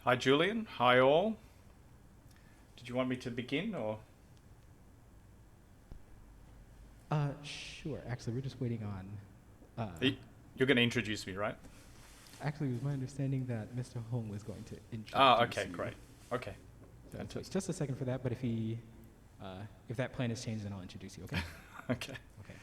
Hi, Julian. Hi, all. Did you want me to begin or? Sure. Actually, we're just waiting on. You're going to introduce me, right? Actually, it was my understanding that Mr. Hong was going to introduce Okay, you. great. Okay. So Fantastic. just a second for that, but if that plan has changed, then I'll introduce you. Okay. Okay. Okay.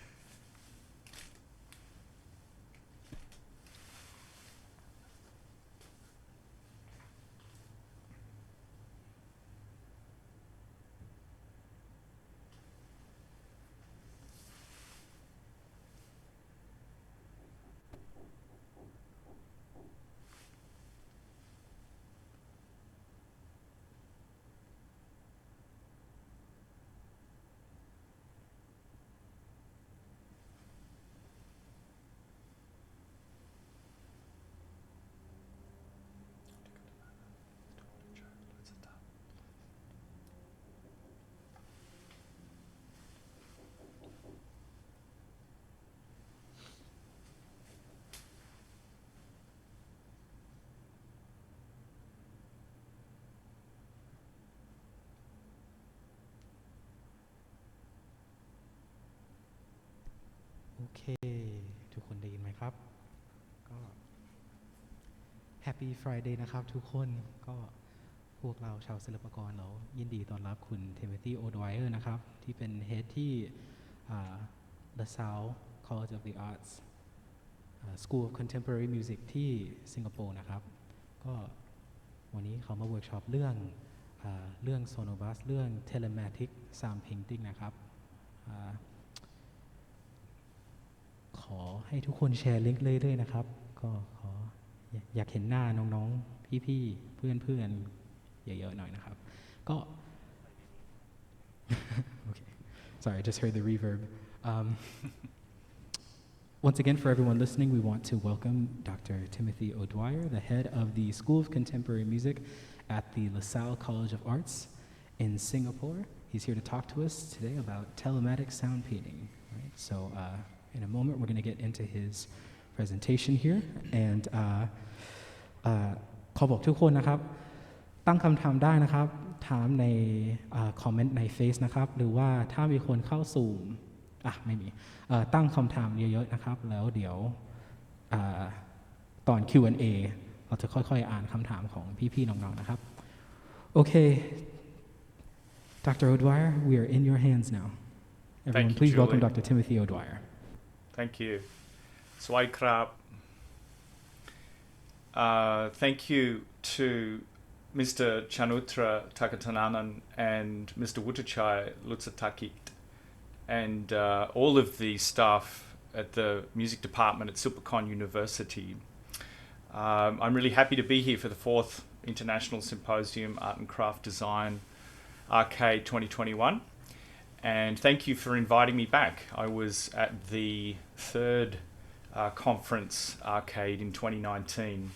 โอเคทุกคนได้ยินไหมครับก็ Happy Friday นะครับทุกคนก็พวกเราชาวศิลปากรเรายินดีต้อนรับคุณ Timothy O'Dwyer นะครับที่เป็น Head ที่ LaSalle College of the Arts School of Contemporary Music ที่สิงคโปร์นะครับก็วันนี้เขามาเวิร์กช็อปเรื่อง Sonobus เรื่อง Telematic Soundpainting นะครับขอให้ทุกคนแชร์ลิงก์เลยๆนะครับก็อยากเห็นหน้าน้องๆพี่ๆเพื่อนๆเยอะๆหน่อยนะครับก็ okay. Sorry, I just heard the reverb. Once again, for everyone listening, we want to welcome Dr. Timothy O'Dwyer, the head of the School of Contemporary Music at the LaSalle College of Arts in Singapore. He's here to talk to us today about telematic soundpainting. Right? So in a moment, we're going to get into his presentation here. And ขอบอกทุกคนนะครับตั้งคำถามได้นะครับถามในคอมเมนต์ใน Face นะครับหรือว่าถ้ามีคนเข้าสู่ไม่มีตั้งคำถามเยอะๆนะครับแล้วเดี๋ยวตอน Q&A เราจะค่อยๆอ่านคำถามของพี่ๆน้องๆนะครับโอเค Dr. O'Dwyer, we are in your hands now. Everyone, please welcome Dr. Timothy O'Dwyer. Thank you. Swai krap. Thank you to Mr. Chanutra Takatananan and Mr. Wuttachai Lutsatakit and all of the staff at the music department at Silpacon University. I'm really happy to be here for the 4th International Symposium Art and Craft Design Arcade 2021. And thank you for inviting me back. I was at the 3rd conference Arcade in 2019.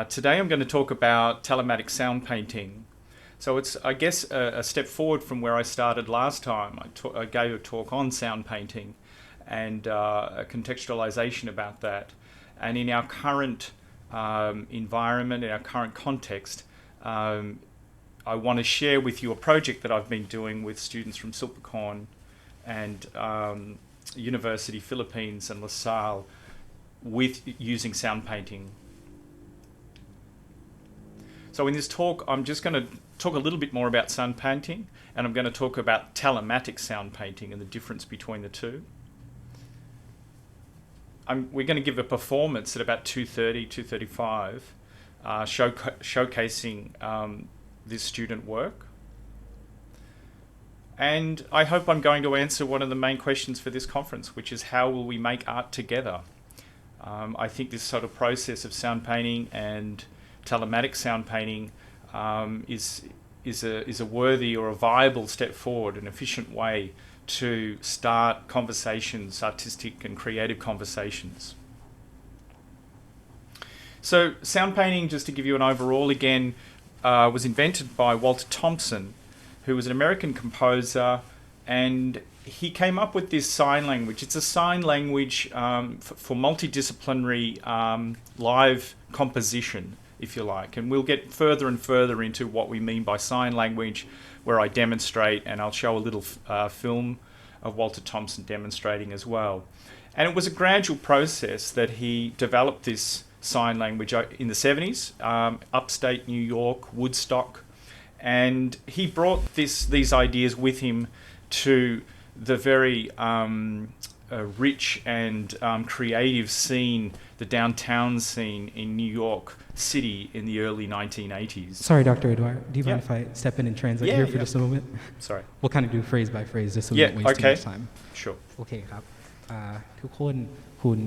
Today I'm going to talk about telematic sound painting. So it's, I guess, a step forward from where I started last time. I gave a talk on sound painting and a contextualization about that. And in our current environment, in our current context, I want to share with you a project that I've been doing with students from Silpacon and University Philippines and LaSalle with using sound painting. So in this talk, I'm just going to talk a little bit more about sound painting, and I'm going to talk about telematic sound painting and the difference between the two. We're going to give a performance at about 2:30, 2:35, showcasing this student work. And I hope I'm going to answer one of the main questions for this conference, which is how will we make art together? I think this sort of process of sound painting and telematic sound painting is a worthy or a viable step forward, an efficient way to start conversations, artistic and creative conversations. So sound painting, just to give you an overall again, was invented by Walter Thompson, who was an American composer, and he came up with this sign language. It's a sign language for multidisciplinary live composition. if you like. And we'll get further and further into what we mean by sign language, where I demonstrate, and I'll show a little film of Walter Thompson demonstrating as well. And it was a gradual process that he developed this sign language in the 70s, upstate New York, Woodstock, and he brought these ideas with him to the very rich and creative scene, the downtown scene in New York City in the early 1980s. Sorry, Dr. Edouard, do you mind if I step in and translate here for just a moment? Sorry. We'll kind of do phrase by phrase just so we don't waste too much time. Sure. โอเคครับทุกคนคุณ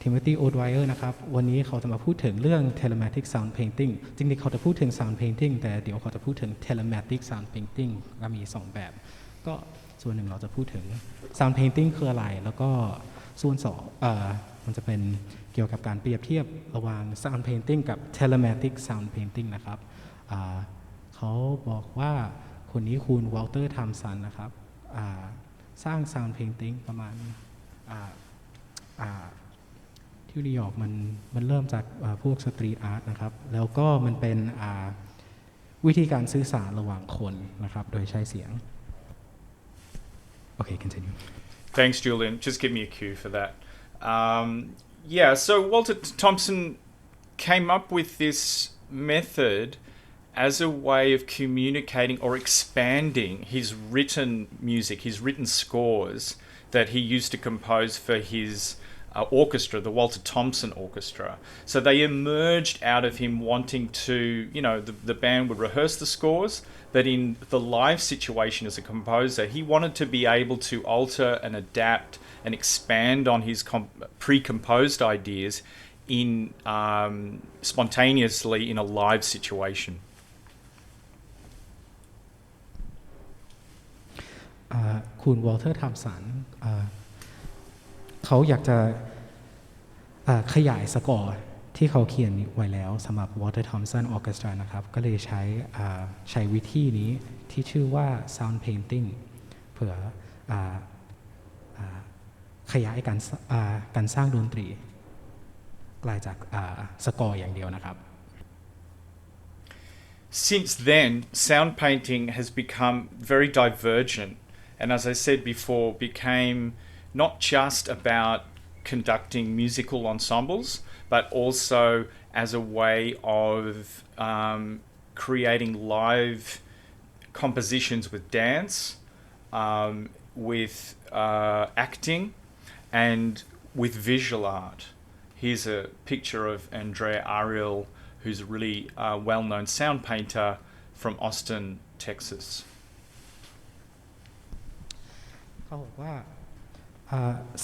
ทิโมธีโอดไวเออร์นะครับวันนี้เขาจะมาพูดถึงเรื่อง Telematic Soundpainting จริงๆเขาจะพูดถึง Soundpainting แต่เดี๋ยวเขาจะพูดถึง Telematic Soundpainting ก็มี2แบบก็ส่วนหนึ่งเราจะพูดถึง Soundpainting คืออะไรแล้วก็ส่วน2มันจะเป็นเกี่ยวกับการเปรียบเทียบระหว่าง Soundpainting กับ Telematic Soundpainting นะครับเขาบอกว่าคนนี้คุณวอลเตอร์ทัมสันนะครับสร้าง Soundpainting ประมาณที่นิวยอร์กมันเริ่มจากพวกสตรีทอาร์ตนะครับแล้วก็มันเป็นวิธีการสื่อสารระหว่างคนนะครับโดยใช้เสียง Okay, continue. Thanks, Julian. Just give me a cue for that. So Walter Thompson came up with this method as a way of communicating or expanding his written music, his written scores that he used to compose for his orchestra, the Walter Thompson Orchestra. So they emerged out of him wanting to, the band would rehearse the scores, but in the live situation as a composer, he wanted to be able to alter and adapt and expand on his pre-composed ideas in spontaneously in a live situation. คุณวอลเตอร์ทัมสันเขาอยากจะขยายสกอร์ที่เขาเขียนไว้แล้วสำหรับ Walter Thompson Orchestra นะครับก็เลยใช้วิธีนี้ที่ชื่อว่า Sound Painting เพื่อขยายการสร้างดนตรีไกลจากสกอร์อย่างเดียวนะครับ Since then, sound painting has become very divergent, and as I said before, became not just about conducting musical ensembles, but also as a way of creating live compositions with dance, with acting, and with visual art. Here's a picture of Andrea Ariel, who's a really well-known sound painter from Austin, Texas. เขาบอกว่า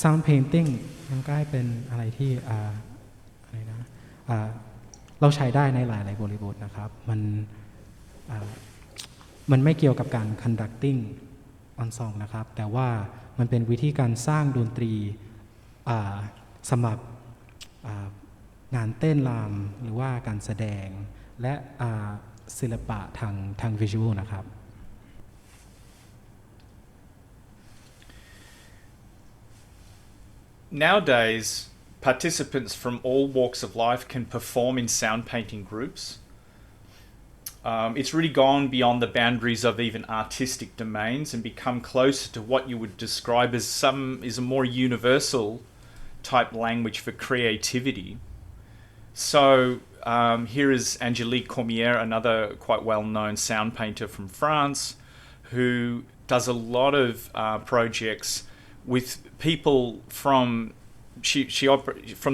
Sound Painting มันกลายเป็นอะไรที่เราใช้ได้ในหลายๆบริบทนะครับมันไม่เกี่ยวกับการ conducting on song นะครับแต่ว่ามันเป็นวิธีการสร้างดนตรีสำหรับงานเต้นรำหรือว่าการแสดงและศิลปะทางวิชวลนะครับ Nowadays, participants from all walks of life can perform in sound painting groups. It's really gone beyond the boundaries of even artistic domains and become closer to what you would describe as is a more universal type language for creativity. So here is Angélique Cormier, another quite well-known sound painter from France, who does a lot of projects with people from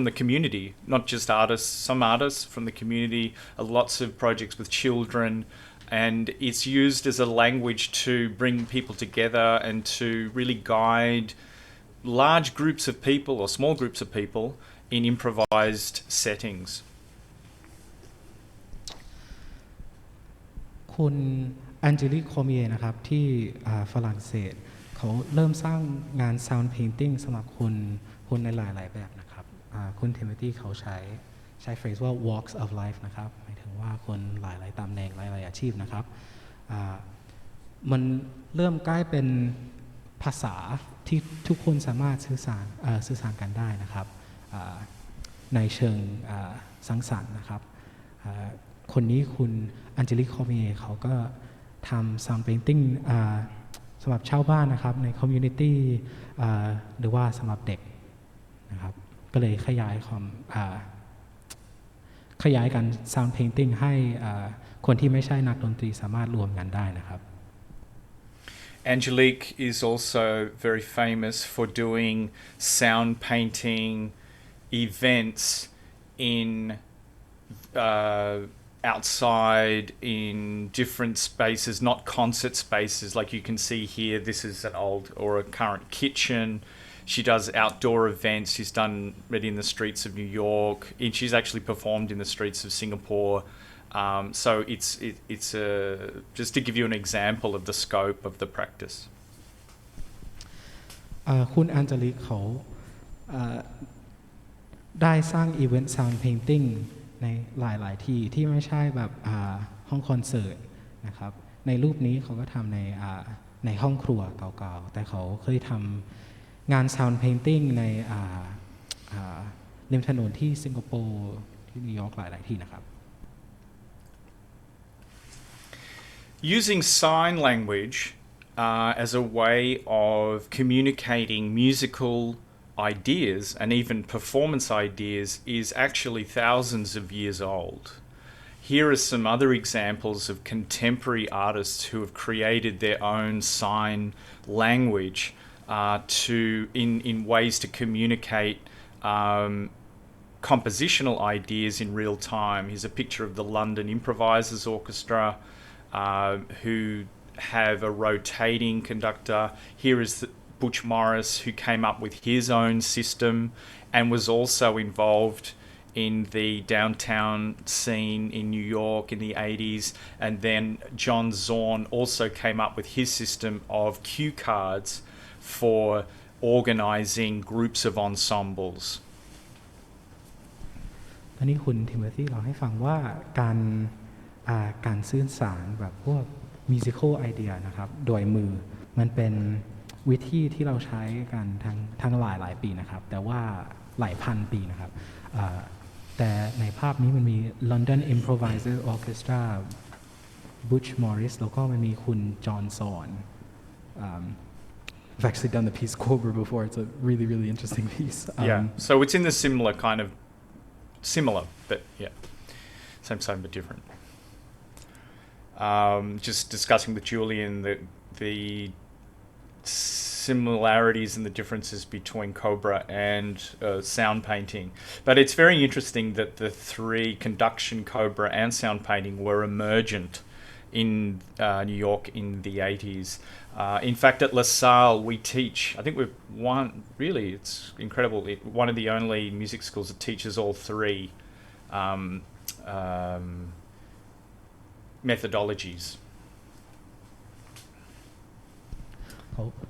the community, not just artists, some artists from the community, lots of projects with children, and it's used as a language to bring people together and to really guide large groups of people or small groups of people in improvised settings. คุณแอนเจลิก โคเมียนะครับที่ฝรั่งเศสเขาเริ่มสร้างงาน Sound Painting สำหรับคนในหลายๆแบบนะครับคุณเทมธีเขาใช้เฟรซว่า walks of life นะครับหมายถึงว่าคนหลายๆตำแหน่งหลายๆอาชีพนะครับมันเริ่มกลายเป็นภาษาที่ทุกคนสามารถสื่อสารกันได้นะครับในเชิงสังสรรค์นะครับ คนนี้คุณอันเจลิก คอร์เมียเขาก็ทำ sound painting สำหรับชาวบ้านนะครับใน community หรือว่าสำหรับเด็กนะครับก็เลยขยายการ sound painting ให้คนที่ไม่ใช่นักดนตรีสามารถรวมกันได้นะครับ Angelique is also very famous for doing sound painting events in outside in different spaces, not concert spaces like you can see here. This is an old or a current kitchen. She does outdoor events. She's done it in the streets of New York. She's actually performed in the streets of Singapore. So it's just to give you an example of the scope of the practice. คุณอัญจลิกเขาได้สร้างอีเวนต์ sound painting ในหลายๆที่ไม่ใช่แบบห้องคอนเสิร์ตนะครับในรูปนี้เขาก็ทำในห้องครัวเก่าๆแต่เขาเคยทำงาน sound painting ในริมถนนที่สิงคโปร์ที่นิวยอร์กหลายๆที่นะครับ Using sign language as a way of communicating musical ideas and even performance ideas is actually thousands of years old. Here are some other examples of contemporary artists who have created their own sign language in ways to communicate compositional ideas in real time. Here's a picture of the London Improvisers Orchestra who have a rotating conductor. Here is Butch Morris, who came up with his own system and was also involved in the downtown scene in New York in the 80s. And then John Zorn also came up with his system of cue cards for organizing groups of ensembles. ตอนนี้คุณทิโมธีเล่าให้ฟังว่าการสื่อสารแบบพวก musical idea นะครับโดยมือมันเป็นวิธีที่เราใช้กันทั้งหลายปีนะครับแต่ว่าหลายพันปีนะครับแต่ในภาพนี้มันมี London Improvisers Orchestra Butch Morris แล้วก็มันมีคุณจอห์นซอน I've actually done the piece Cobra before. It's a really, really interesting piece. So it's in the similar, but yeah, same but different. Just discussing with Julian the similarities and the differences between Cobra and sound painting. But it's very interesting that the three, conduction, Cobra and sound painting, were emergent in New York in the 80s. In fact, at LaSalle we teach, I think we're it's incredible, one of the only music schools that teaches all three methodologies.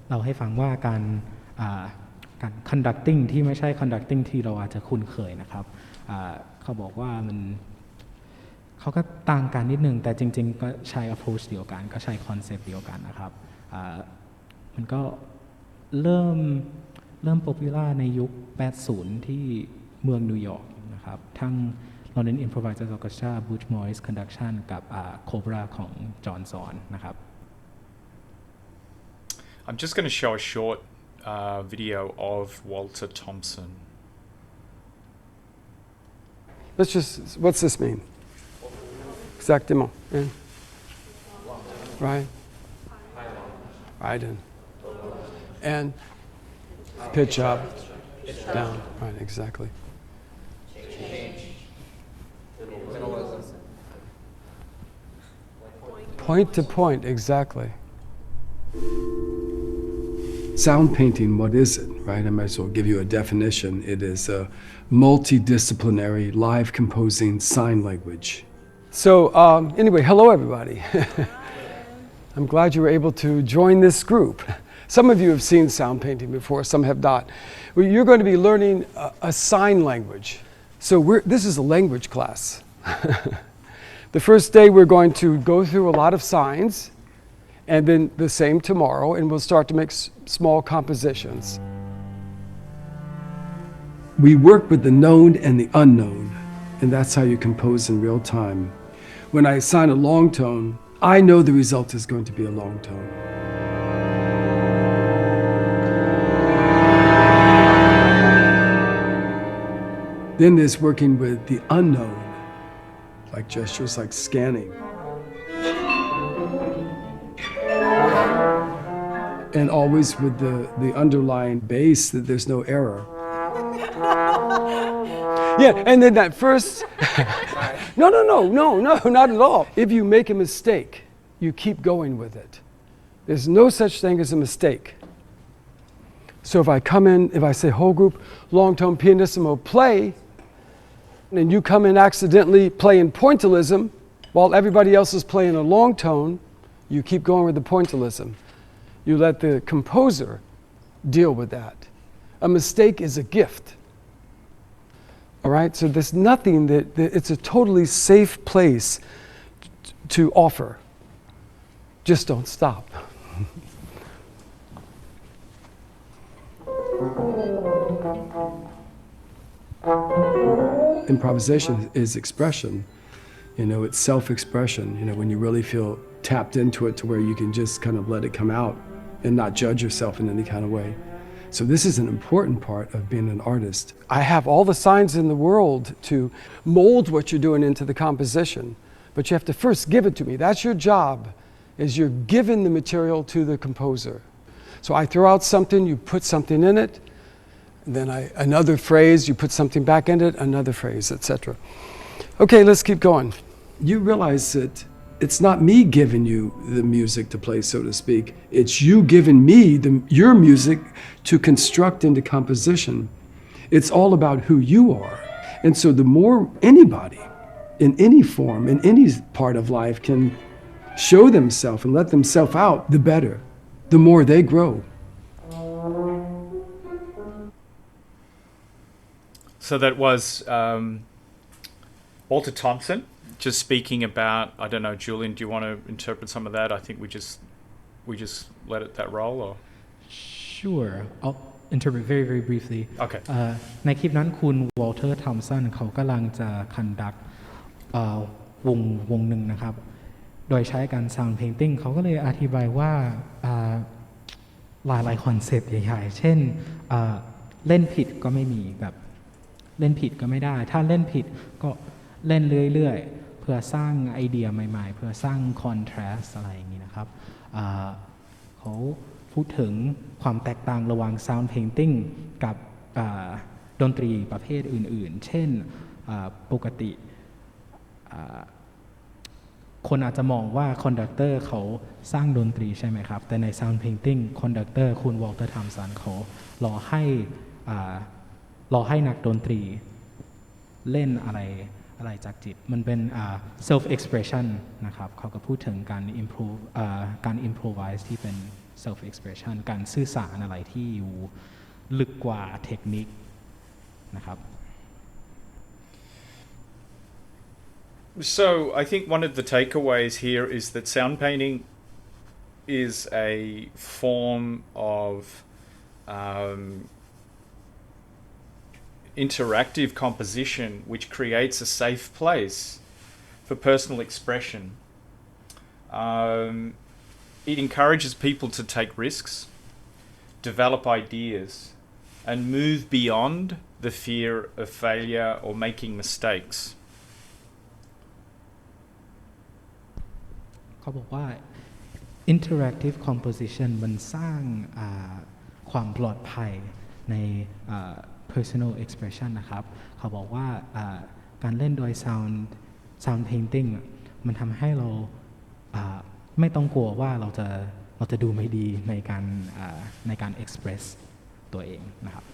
เราให้ฟังว่าการ conducting ที่ไม่ใช่ conducting ที่เราอาจจะคุ้นเคยนะครับเขาบอกว่าเขาก็ต่างกันนิดนึงแต่จริงๆก็ใช้ approach เดียวกันก็ใช้ concept เดียวกันนะครับมันก็เริ่ม popular ในยุค 80 ที่เมืองนิวยอร์กนะครับทั้ง London Improvisers Orchestra Butch Morris Conduction กับ Cobra ของจอห์นซอนนะครับI'm just going to show a short video of Walter Thompson. What's this mean? Exactement. Yeah. Right. Right in. And pitch up, down. Right, exactly. Point to point, exactly. Sound painting, what is it, right? I might as well give you a definition. It is a multidisciplinary live composing sign language. So anyway, hello everybody. I'm glad you were able to join this group. Some of you have seen sound painting before, some have not. Well, you're going to be learning a sign language. So this is a language class. The first day we're going to go through a lot of signs, and then the same tomorrow, and we'll start to make small compositions. We work with the known and the unknown, And that's how you compose in real time. When I assign a long tone, I know the result is going to be a long tone. Then there's working with the unknown, like gestures like scanning. And always with the underlying bass that there's no error. Yeah, and then that first, no, not at all. If you make a mistake, you keep going with it. There's no such thing as a mistake. So if I come in, if I say whole group, long tone pianissimo, play, and you come in accidentally playing pointillism, while everybody else is playing a long tone, you keep going with the pointillism. You let the composer deal with that. A mistake is a gift. All right, so there's nothing that it's a totally safe place to offer. Just don't stop. Improvisation is expression. You know, it's self-expression. You know, when you really feel tapped into it to where you can just kind of let it come out and not judge yourself in any kind of way. So this is an important part of being an artist. I have all the signs in the world to mold what you're doing into the composition, but you have to first give it to me. That's your job, is you're giving the material to the composer. So I throw out something, you put something in it, and then another phrase, you put something back in it, another phrase, etc. Okay, let's keep going. You realize that it's not me giving you the music to play, so to speak. It's you giving me your music to construct into composition. It's all about who you are. And so the more anybody, in any form, in any part of life, can show themselves and let themselves out, the better. The more they grow. So that was Walter Thompson just speaking about, I don't know, Julian, do you want to interpret some of that? I think we just let that roll, or? Sure. I'll interpret very, very briefly. Okay. ในคลิปนั้นคุณวอลเตอร์ทอมสันเขากำลังจะคันดักวงหนึ่งนะครับ โดยใช้การ sound painting เขาก็เลยอธิบายว่าหลายคอนเซปต์ใหญ่ๆ เช่นเล่นผิดก็ไม่มีแบบเล่นผิดก็ไม่ได้ ถ้าเล่นผิดก็เล่นเรื่อยๆ เพื่อสร้างไอเดียใหม่ๆ เพื่อสร้างคอนทราสต์อะไรอย่างนี้นะครับเขาพูดถึงความแตกต่างระหว่าง sound painting กับดนตรีประเภทอื่นๆ เช่นปกติคนอาจจะมองว่าคอนดักเตอร์เขาสร้างดนตรีใช่ไหมครับ แต่ใน sound painting คอนดักเตอร์คุณวอลเตอร์ทอมสันเขารอให้นักดนตรีเล่นอะไรจากจิตมันเป็นself expression นะครับเขาก็พูดถึงการ improvise ที่เป็น self expression การสื่อสารอะไรที่อยู่ลึกกว่าเทคนิคนะครับ So I think one of the takeaways here is that sound painting is a form of interactive composition which creates a safe place for personal expression. It encourages people to take risks, develop ideas, and move beyond the fear of failure or making mistakes. เขาบอกว่า interactive composition มันสร้างความปลอดภัยในpersonal expression นะครับเขาบอกว่าการเล่นโดย sound painting มันทำให้เราไม่ต้องกลัวว่าเราจะดูไม่ดีในการ express ตัวเองนะครับ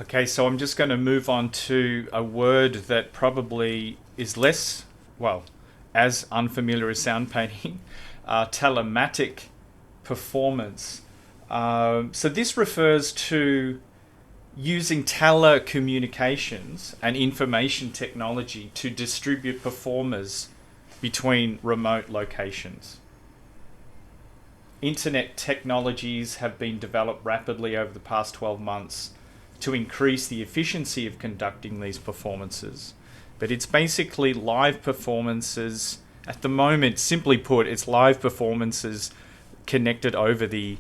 Okay, so I'm just going to move on to a word that probably is less, well, as unfamiliar as sound painting, telematic performance. So this refers to using telecommunications and information technology to distribute performers between remote locations. Internet technologies have been developed rapidly over the past 12 months to increase the efficiency of conducting these performances. But it's basically live performances. At the moment, simply put, it's live performances connected over the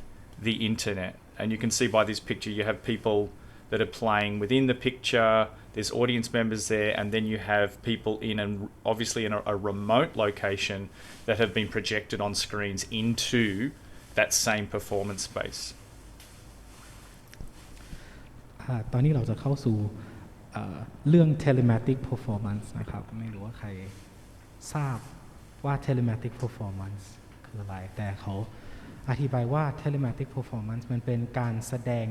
internet. And you can see by this picture, you have people that are playing within the picture, there's audience members there, and then you have people obviously in a remote location that have been projected on screens into that same performance space. ตอนนี้เราจะเข้าสู่เรื่อง Telematic Performance นะครับไม่รู้ว่าใครทราบว่า Telematic Performance คืออะไรแต่เขาอธิบายว่า Telematic Performance มันเป็นการแสดง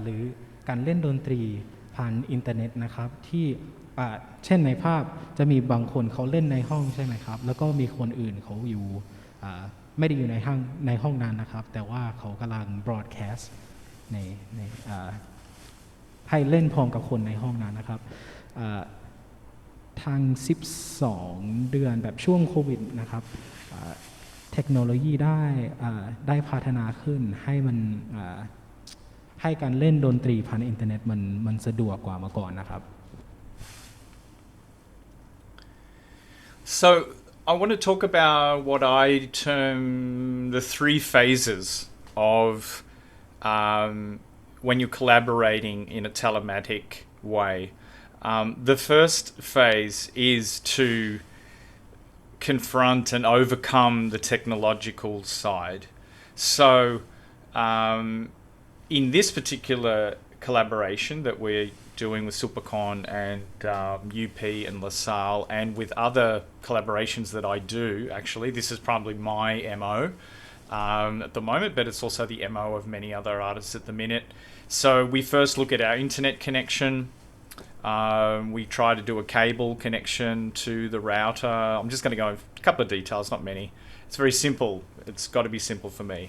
หรือการเล่นดนตรีผ่านอินเทอร์เน็ตนะครับที่เช่นในภาพจะมีบางคนเขาเล่นในห้องใช่ไหมครับแล้วก็มีคนอื่นเขาอยู่ไม่ได้อยู่ในห้องนั้นนะครับแต่ว่าเขากำลัง broadcast ในให้เล่นพร้อมกับคนในห้องนั้นนะครับทาง12 เดือนแบบช่วงโควิดนะครับเทคโนโลยีได้พัฒนาขึ้นให้มันให้การเล่นดนตรีผ่านอินเทอร์เน็ตมันสะดวกกว่าเมื่อก่อนนะครับ So I want to talk about what I term the 3 phases of when you're collaborating in a telematic way. The first phase is to confront and overcome the technological side. So in this particular collaboration that we're doing with Supercon and UP and LaSalle, and with other collaborations that I do, actually, this is probably my MO at the moment, but it's also the MO of many other artists at the minute. So we first look at our internet connection. We try to do a cable connection to the router. I'm just going to go into a couple of details, not many. It's very simple. It's got to be simple for me.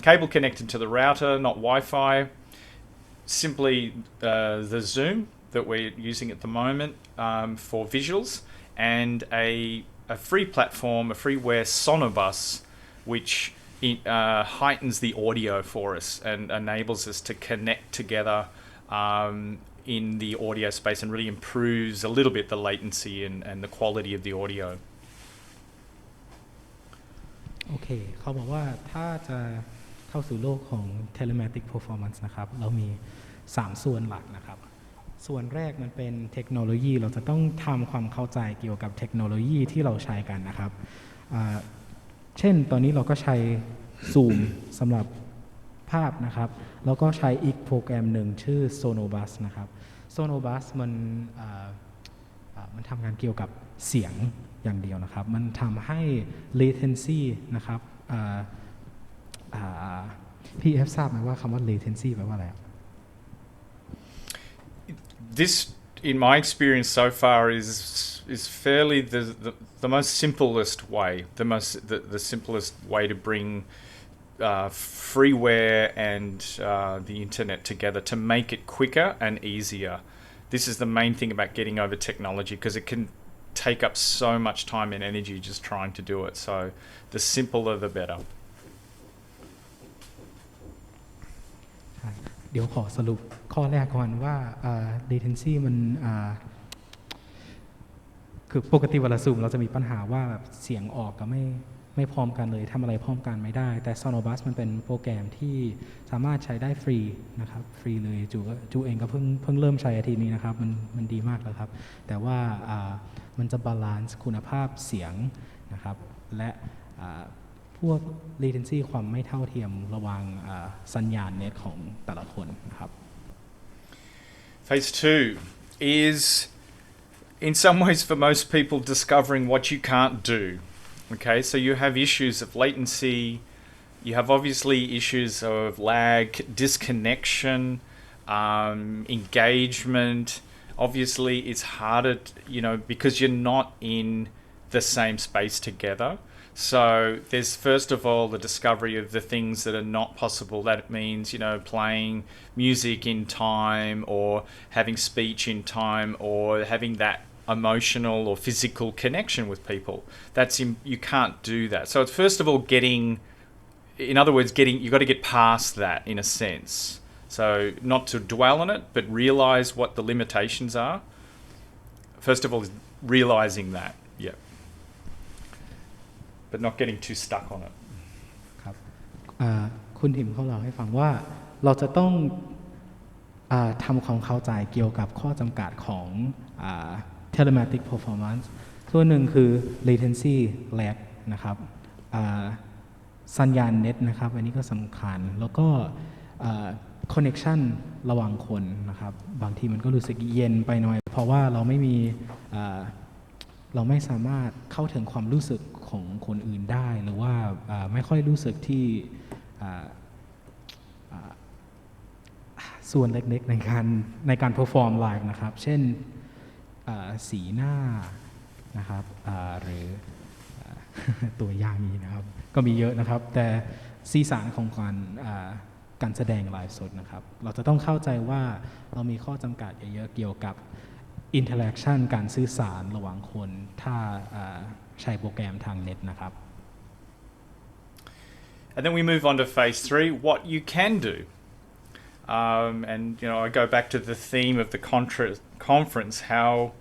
Cable connected to the router, not Wi-Fi. Simply the Zoom that we're using at the moment for visuals, and a free platform, a freeware Sonobus, which heightens the audio for us and enables us to connect together in the audio space and really improves a little bit the latency and the quality of the audio. โอเคเขาบอกว่าถ้าจะเข้าสู่โลกของ Telematic Performance นะครับเรามี3 ส่วนหลักนะครับส่วนแรกมันเป็นเทคโนโลยีเราจะต้องทำความเข้าใจเกี่ยวกับเทคโนโลยีที่เราใช้กันนะครับเช่นตอนนี้เราก็ใช้ Zoom สำหรับภาพนะครับแล้วก็ใช้อีกโปรแกรมหนึ่งชื่อ Sonobus นะครับ Sonobus มันทำงานเกี่ยวกับเสียงอย่างเดียวนะครับมันทำให้ latency นะครับพี่เอฟทราบไหมว่าคำว่า latency แปลว่าอะไร This, in my experience so far, is fairly the most simplest way, the simplest way to bring freeware and the internet together to make it quicker and easier. This is the main thing about getting over technology, because it can take up so much time and energy just trying to do it. So the simpler the better. เดี๋ยวขอสรุปข้อแรกก่อนว่าlatency มันคือปกติเวลาซูมเราจะมีปัญหาว่าแบบเสียงออกกับไม่พร้อมกันเลยทำอะไรพร้อมกันไม่ได้แต่ Sonobus มันเป็นโปรแกรมที่สามารถใช้ได้ฟรีนะครับฟรีเลยจูเองก็เพิ่งเริ่มใช้อาทิตย์นี้นะครับมันดีมากแล้วครับแต่ว่ามันจะบาลานซ์คุณภาพเสียงนะครับและพวก latency ความไม่เท่าเทียมระหว่างสัญญาณเน็ตของแต่ละคนนะครับ Phase 2 is, in some ways for most people, discovering what you can't do. Okay, so you have issues of latency, you have obviously issues of lag, disconnection, engagement. Obviously it's harder, because you're not in the same space together. So there's first of all the discovery of the things that are not possible. That means, playing music in time, or having speech in time, or having that emotional or physical connection with people. You can't do that. So it's first of all you've got to get past that in a sense. So not to dwell on it, but realize what the limitations are. First of all, is realizing that, yeah. But not getting too stuck on it. ครับคุณทิมเขาเล่าให้ฟังว่าเราจะต้องทำความเข้าใจเกี่ยวกับข้อจำกัดของTelematic Performance ส่วนหนึ่งคือ latency lag นะครับสัญญาณเน็ตนะครับอันนี้ก็สำคัญแล้วก็connection ระหว่างคนนะครับบางทีมันก็รู้สึกเย็นไปหน่อยเพราะว่าเราไม่สามารถเข้าถึงความรู้สึกของคนอื่นได้หรือว่าไม่ค่อยรู้สึกที่ส่วนเล็กๆในการ perform live นะครับเช่นสีหน้านะครับหรือตัวอย่างนี้นะครับก็มีเยอะนะครับแต่สีสันของการแสดงไลฟ์สดนะครับเราจะต้องเข้าใจว่าเรามีข้อจำกัดเยอะๆเกี่ยวกับ interaction การสื่อสารระหว่างคนถ้าใช้โปรแกรมทางเน็ตนะครับ And then we move on to phase 3, what you can do. And I go back to the theme of the conference, how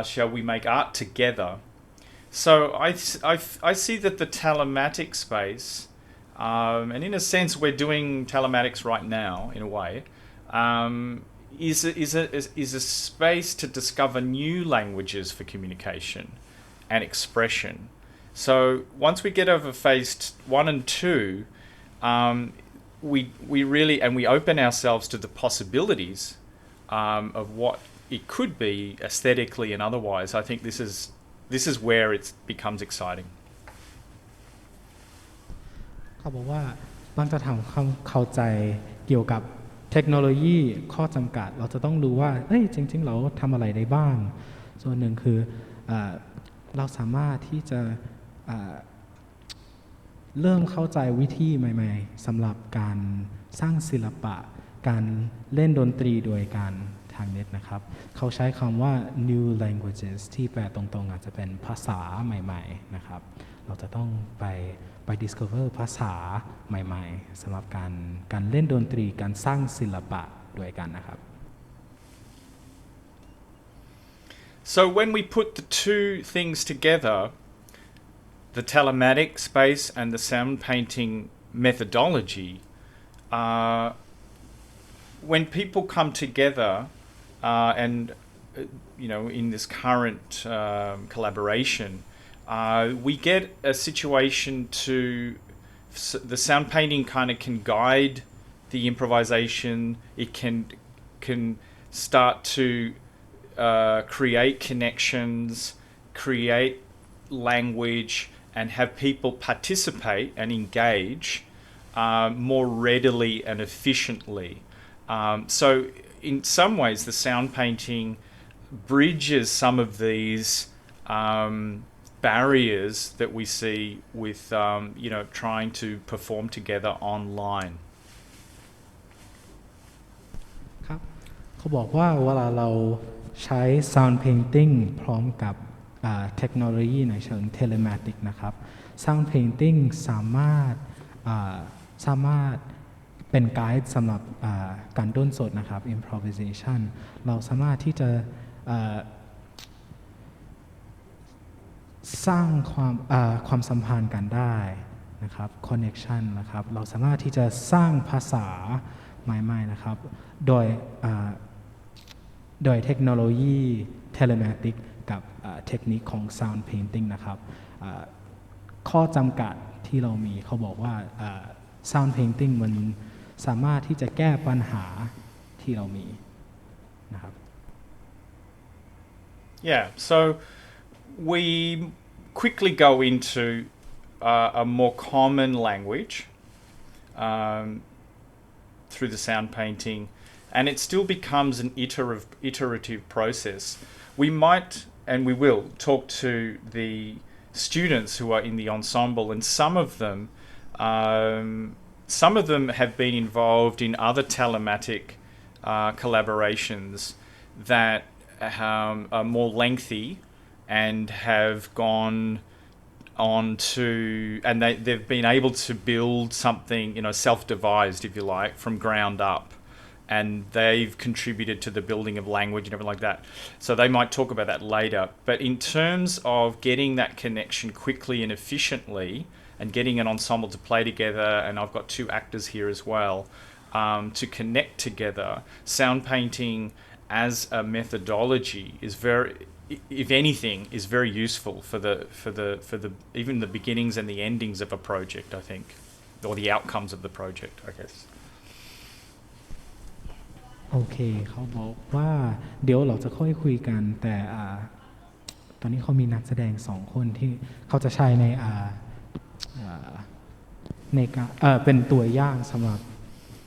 shall we make art together? So I see that the telematic space, and in a sense we're doing telematics right now in a way, is a space to discover new languages for communication and expression. So once we get over phase 1 and 2, we really, and we open ourselves to the possibilities of what it could be aesthetically and otherwise. I think this is where it becomes exciting. เขาบอกว่าต้องจะทำความเข้าใจเกี่ยวกับเทคโนโลยีข้อจำกัดเราจะต้องรู้ว่าจริงๆเราทำอะไรได้บ้างส่วนหนึ่งคือเราสามารถที่จะเริ่มเข้าใจวิธีใหม่ๆสำหรับการสร้างศิลปะการเล่นดนตรีโดยการทางเน็ตนะครับเขาใช้คำว่า new languages ที่แปลตรงๆอาจจะเป็นภาษาใหม่ๆนะครับเราจะต้องไป discover ภาษาใหม่ๆสำหรับการเล่นดนตรีการสร้างศิลปะด้วยกันนะครับ So when we put the two things together, the telematic space and the sound painting methodology, when people come together and in this current collaboration, we get a situation to the sound painting kind of can guide the improvisation. It can start to create connections, create language, and have people participate and engage more readily and efficiently. So in some ways, the sound painting bridges some of these barriers that we see with trying to perform together online. ครับเขาบอกว่าเวลาเราใช้ Sound Painting พร้อมกับเทคโนโลยีในเชิง Telematic นะครับ Sound Painting สามารถเป็นไกด์สำหรับการด้นสดนะครับ Improvisation เราสามารถที่จะสร้างความสัมพันธ์กันได้นะครับ Connection นะครับเราสามารถที่จะสร้างภาษาใหม่ๆนะครับโดยเทคโนโลยี Telematic กับเทคนิคของ Sound Painting นะครับข้อจำกัดที่เรามีเขาบอกว่า Sound Painting มันสามารถที่จะแก้ปัญหาที่เรามีนะครับ Yeah, so we quickly go into a more common language through the sound painting, and it still becomes an iterative process. We might, and we will, talk to the students who are in the ensemble, and some of them have been involved in other telematic collaborations that are more lengthy and have gone on to, and they've been able to build something, self-devised, if you like, from ground up. and they've contributed to the building of language and everything like that. So they might talk about that later. But in terms of getting that connection quickly and efficiently and getting an ensemble to play together, and I've got 2 actors here as well, to connect together, sound painting as a methodology is very, if anything, is very useful for the even the beginnings and the endings of a project, I think, or the outcomes of the project, I guess. โอเคเขาบอกว่าเดี๋ยวเราจะค่อยคุยกันแต่ตอนนี้เขามีนักแสดง2 คนที่เขาจะใช้ในการเป็นตัวอย่างสำหรับ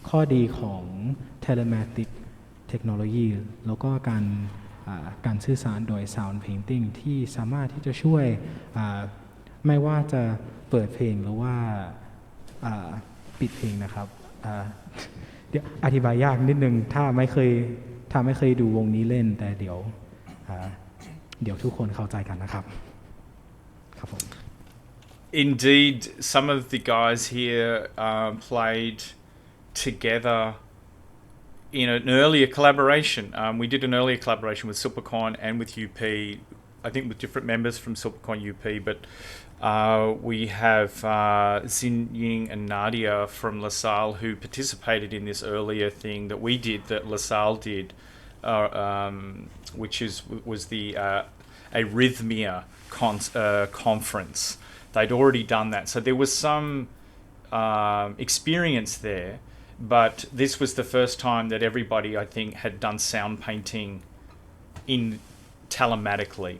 ข้อดีของ Telematic Technology แล้วก็การสื่อสารโดย Sound Painting ที่สามารถที่จะช่วยไม่ว่าจะเปิดเพลงหรือว่าปิดเพลงนะครับเดี๋ยวอธิบายยากนิดนึงถ้าไม่เคยดูวงนี้เล่นแต่เดี๋ยวทุกคนเข้าใจกันนะครับครับผม Indeed, some of the guys here played together in an earlier collaboration. We did an earlier collaboration with Silpercorn and with UP, I think with different members from Silpercorn UP, but we have Xin Ying and Nadia from LaSalle who participated in this earlier thing that we did, that LaSalle did, which was the Arrhythmia conference. They'd already done that. So there was some experience there, but this was the first time that everybody, I think, had done sound painting in telematically.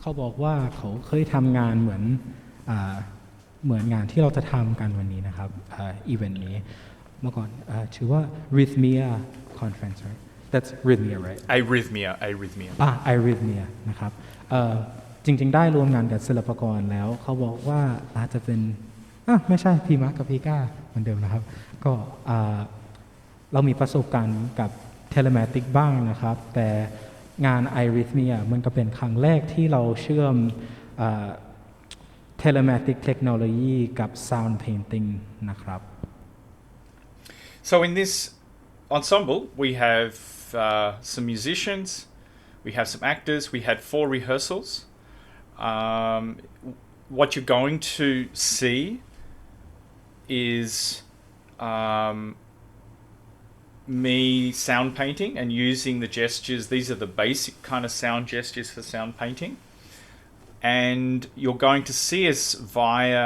เขาบอกว่าเขาเคยทำงานเหมือนงานที่เราจะทำกันวันนี้นะครับอีเวนต์นี้เมื่อก่อนชื่อว่า Rhythmia Conference right that's Rhythmia right Arrhythmia Arrhythmia นะครับจริงๆได้ร่วมงานกับศิลปากรแล้วเขาบอกว่าอาจจะเป็นไม่ใช่พี่มาร์คกับพี่ก้าเหมือนเดิมนะครับก็เรามีประสบการณ์กับ Telematic บ้างนะครับแต่งาน Arrhythmia มันก็เป็นครั้งแรกที่เราเชื่อมTelematic Technology กับ Sound Painting นะครับ So in this ensemble we have some musicians, we have some actors, we had 4 rehearsals. What you're going to see is me sound painting and using the gestures. These are the basic kind of sound gestures for sound painting. And you're going to see us via,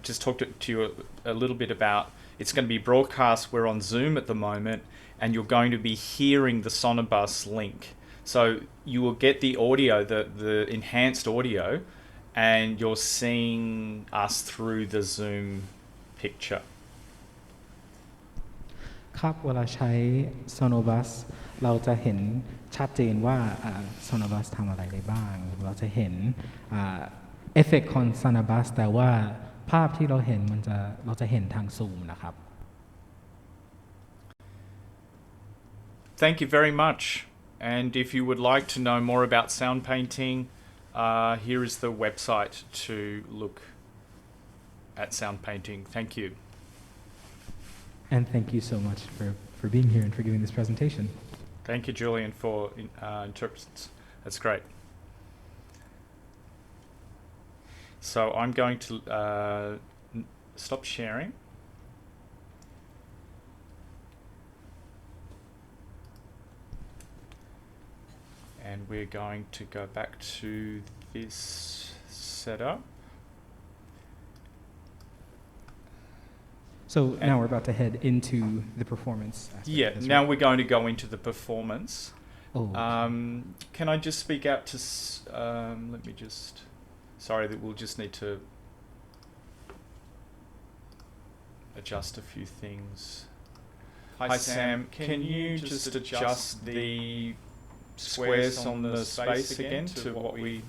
just talk to you a little bit about, it's going to be broadcast, we're on Zoom at the moment, and you're going to be hearing the Sonobus link. So you will get the audio, the enhanced audio, and you're seeing us through the Zoom picture. ครับเวลาใช้ Sonobus เราจะเห็นชัดเจนว่าSonobus ทำอะไรได้บ้างเราจะเห็นเอฟเฟกต์ของ Sonobus แต่ว่าภาพที่เราเห็นเราจะเห็นทาง Zoom นะครับ Thank you very much. And if you would like to know more about sound painting, here is the website to look at sound painting. Thank you. And thank you so much for being here and for giving this presentation. Thank you, Julian, for interprets. That's great. So I'm going to stop sharing. And we're going to go back to this setup. So now we're about to head into the performance aspect. Yeah, now we're going to go into the performance. Oh. Can I just speak out to, let me just, sorry, that we'll just need to adjust a few things. Hi Sam, can you just adjust the squares on the space again to what we...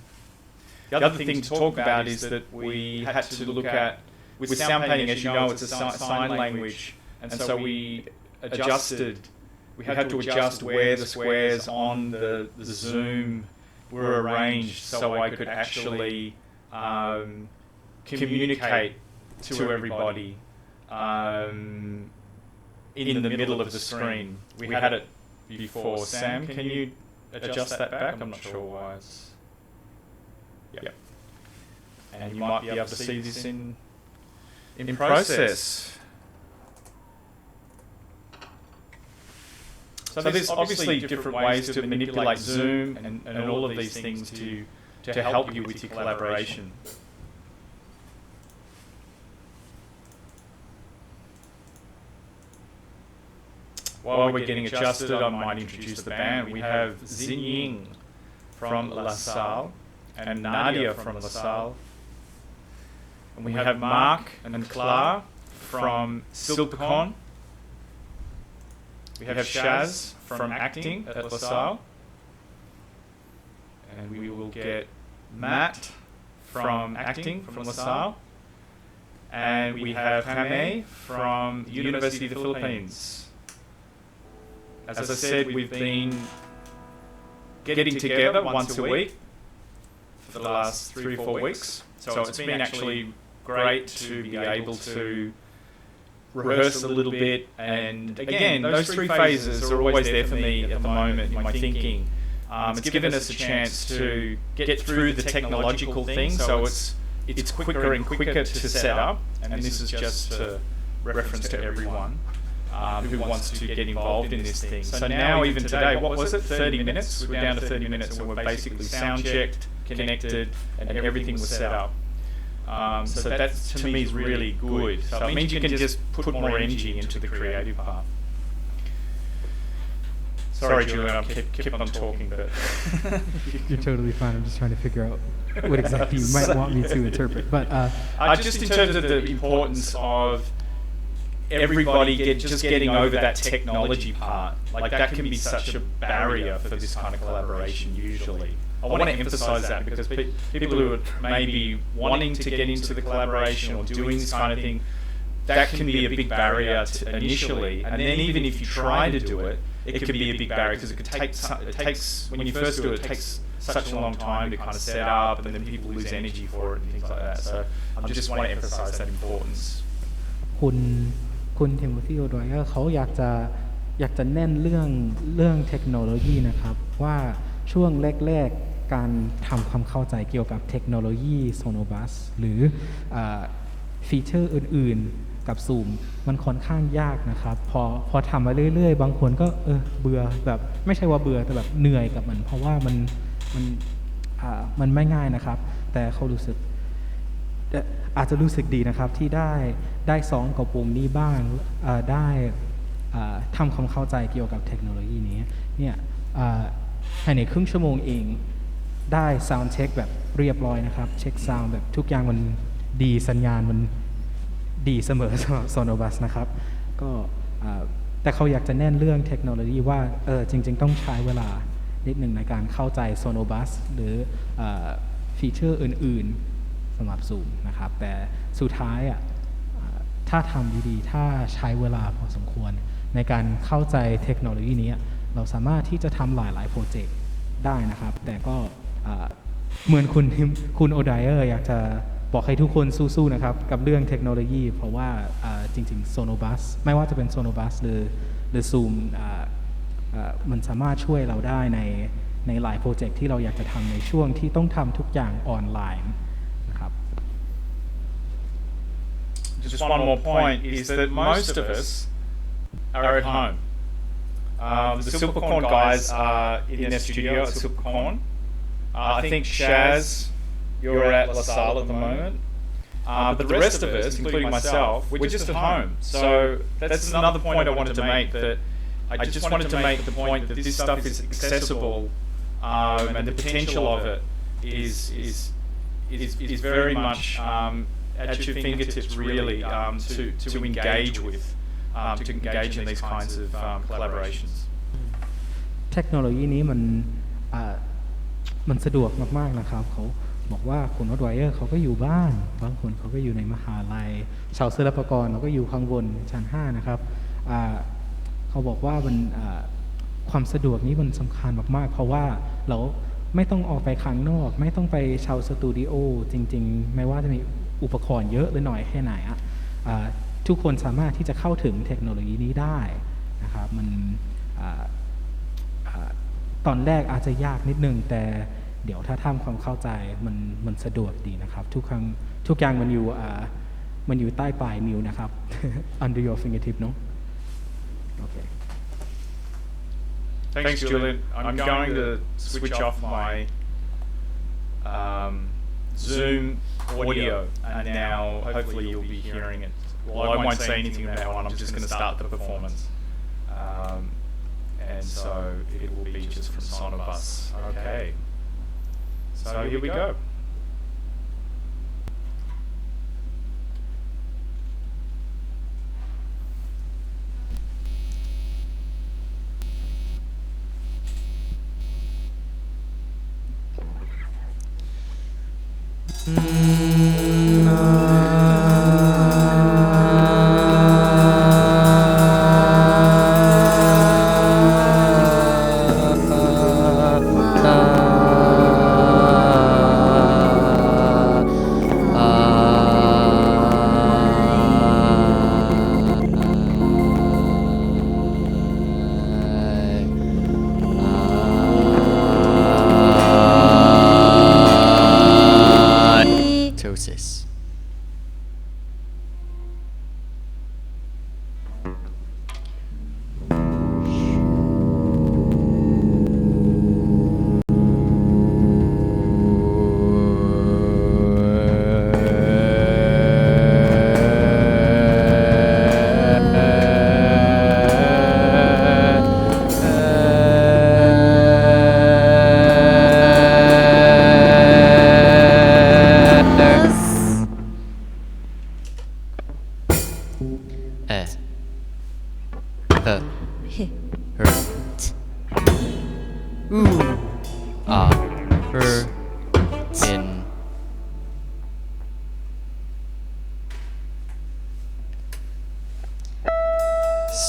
The other thing to talk about is that we had to look at, with sound painting, as you know, it's a sign language, and so we had to adjust where the squares on the Zoom were arranged so I could actually communicate to everybody in the middle of the screen. We had it before. Sam, can you adjust that back? I'm not sure why. Yep. And you might be able to see this in process. So there's obviously different ways to manipulate Zoom and all of these things to help you with your collaboration. While we're getting adjusted, I might introduce the band. We have Xin Ying from La Salle and Nadia from La Salle. And we have Mark and Clara from Silpicon. We have Shaz from acting at La Salle. And we will get Matt from acting from La Salle. And we have Hame from the University of the Philippines. As I said, we've been getting together once a week for the last 3 or 4 weeks. So it's been actually great to be able to rehearse a little bit. And again, those 3 phases are always there for me at the moment in my thinking. It's given us a chance to get through the technological things, so it's quicker and quicker to set up. And this is just a reference to everyone who wants to get involved in this thing. So now, even today, what was it? 30 minutes? We're down to 30 minutes, and we're basically sound checked, connected, and everything was set up. So that to me is really good. So it means you can just put more energy into the creative part. Sorry, Julian, I kept on talking, but You're totally fine. I'm just trying to figure out what exactly you might want me to interpret. But just in terms of the importance of everybody getting over that technology part, like that can be such a barrier for this kind of collaboration usually. I want to emphasize that because people who are maybe wanting to get into the collaboration or doing this kind of thing, that can be a big barrier initially. And then even if you try to do it, it can be a big barrier because it takes, when you first do it, it takes such a long time to kind of set up, and then people lose energy for it and things like that. So I just want to emphasize that importance. คุณเทโมธีโอดอยเออร์เขาอยากจะแน่นเรื่องเทคโนโลยีนะครับว่าช่วงแรกๆการทำความเข้าใจเกี่ยวกับเทคโนโลยีโซโนบัสหรือฟีเจอร์อื่นๆกับซูมมันค่อนข้างยากนะครับพอทำมาเรื่อยๆบางคนก็เบื่อแบบไม่ใช่ว่าเบื่อแต่แบบเหนื่อยกับมันเพราะว่ามันไม่ง่ายนะครับแต่เขารู้สึกอาจจะรู้สึกดีนะครับที่ได้ซ้อมกับวงนี้บ้างได้ทำความเข้าใจเกี่ยวกับเทคโนโลยีนี้เนี่ยภายในครึ่งชั่วโมงเองได้ซาวด์เช็คแบบเรียบร้อยนะครับเช็คซาวด์แบบทุกอย่างมันดีสัญญาณมันดีเสมอสำหรับโซโนบัสนะครับก็แต่เขาอยากจะแน่นเรื่องเทคโนโลยีว่าจริงๆต้องใช้เวลานิดหนึ่งในการเข้าใจโซโนบัสหรือฟีเจอร์อื่นๆสำหรับซูมนะครับแต่สุดท้ายถ้าทำดีๆถ้าใช้เวลาพอสมควรในการเข้าใจเทคโนโลยีนี้เราสามารถที่จะทำหลายๆโปรเจกต์ได้นะครับแต่ก็เหมือนคุณโอไดเออร์อยากจะบอกให้ทุกคนสู้ๆนะครับกับเรื่องเทคโนโลยีเพราะว่าจริงๆโซโนบัสไม่ว่าจะเป็นโซโนบัสหรือซูมมันสามารถช่วยเราได้ในหลายโปรเจกต์ที่เราอยากจะทำในช่วงที่ต้องทำทุกอย่างออนไลน์นะครับ Just one more point is that most of us are at home. The Silpicon guys are in their studio at Silpicon. I think Shaz, you're at La Salle at the moment. But the rest of us, including myself, we're just at home. So that's another point I wanted to make, that I just wanted to make the point that this stuff is accessible, and the potential of it is very much at your fingertips really to engage with, to engage in these kinds of collaborations. เทคโนโลยีนี้มันสะดวกมากๆนะครับเขาบอกว่าคุณวอดไวเออร์เขาก็อยู่บ้านบางคนเขาก็อยู่ในมหาลัยชาวศิลปากรเราก็อยู่ข้างบนชั้น5นะครับเขาบอกว่าความสะดวกนี้มันสำคัญมากๆเพราะว่าเราไม่ต้องออกไปข้างนอกไม่ต้องไปเช่าสตูดิโอจริงๆไม่ว่าจะมีอุปกรณ์เยอะหรือหน่อยแค่ไหน ทุกคนสามารถที่จะเข้าถึงเทคโนโลยีนี้ได้นะครับมันตอนแรกอาจจะยากนิดนึงแต่เดี๋ยวถ้าทำความเข้าใจมันสะดวกดีนะครับทุกอย่างมันอยู่ใต้ปลายนิ้วนะครับ under your fingertip เนอะโอเค Thanks, Julian. I'm going to switch off my Zoom audio, and now hopefully you'll be hearing it. Well, I won't say anything about that one. I'm just going to start the performance, and so it will be just from Sonobus. Okay. So here we go.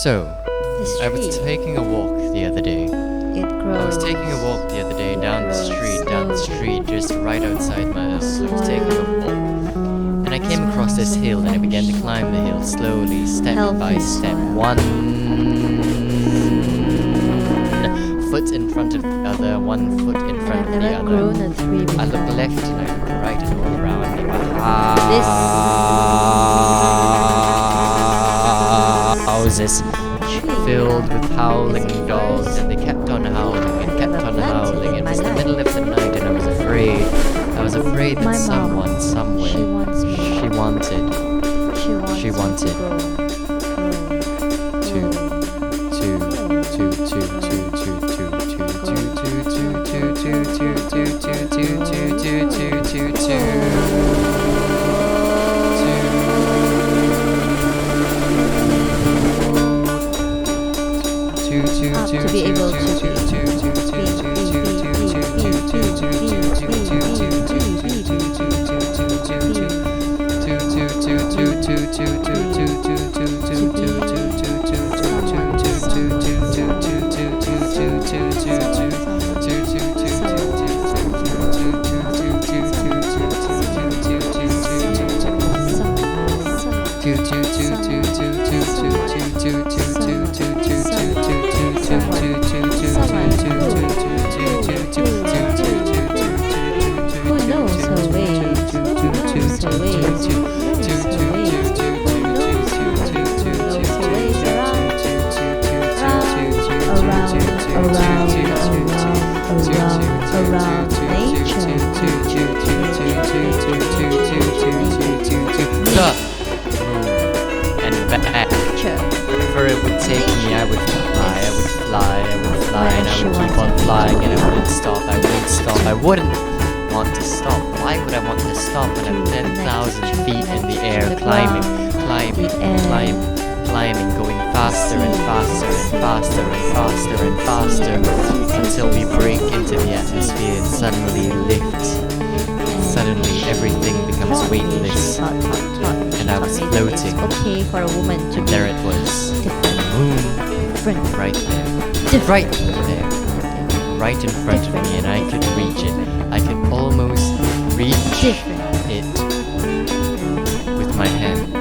So, I was taking a walk the other day. I was taking a walk the other day down the street, just right outside my house. I was taking a walk. And I came across this hill and I began to climb the hill slowly, step by step. One foot in front of the other, 1 foot in front of the other. I look left and I look right and all around me. Houses filled with howling dogs, and they kept on howling and kept on howling. It was the middle of the night and I was afraid. I was afraid that someone, somewhere, she wanted to be able to wherever it would take me, I would fly, and I would keep on flying, and I wouldn't stop, I wouldn't want to stop. Why would I want to stop when I'm 10,000 feet in the air, climbing, going faster and faster and faster and faster and faster, until we break into the atmosphere and suddenly lift. Suddenly everything becomes weightless, and I was floating, and there it was, the moon, right there, right in front of me, and I could reach it. I could almost reach it with my hands.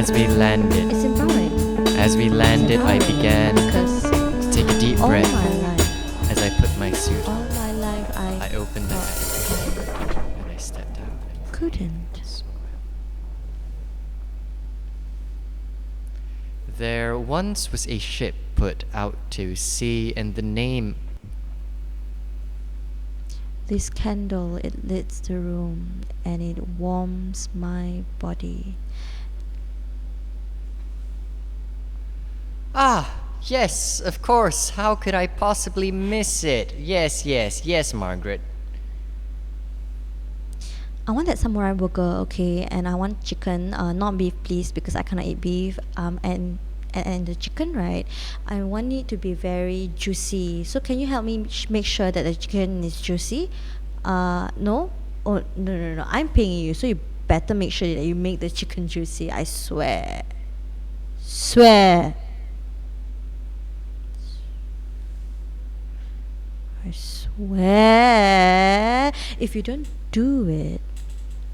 As we landed, It's empowering. as we landed, I began Because to take a deep all breath my life, as I put my suit all on. my life, I opened the hatch and I stepped out. couldn't. There once was a ship put out to sea, and the name. This candle, it lights the room and it warms my body. Ah, yes, of course. How could I possibly miss it? Yes, yes, yes, Margaret. I want that samurai burger, okay, and I want chicken, not beef, please, because I cannot eat beef. And the chicken, right? I want it to be very juicy. So can you help me make sure that the chicken is juicy? No? Oh, no. I'm paying you, so you better make sure that you make the chicken juicy. I swear. Swear. I swear. If you don't do it,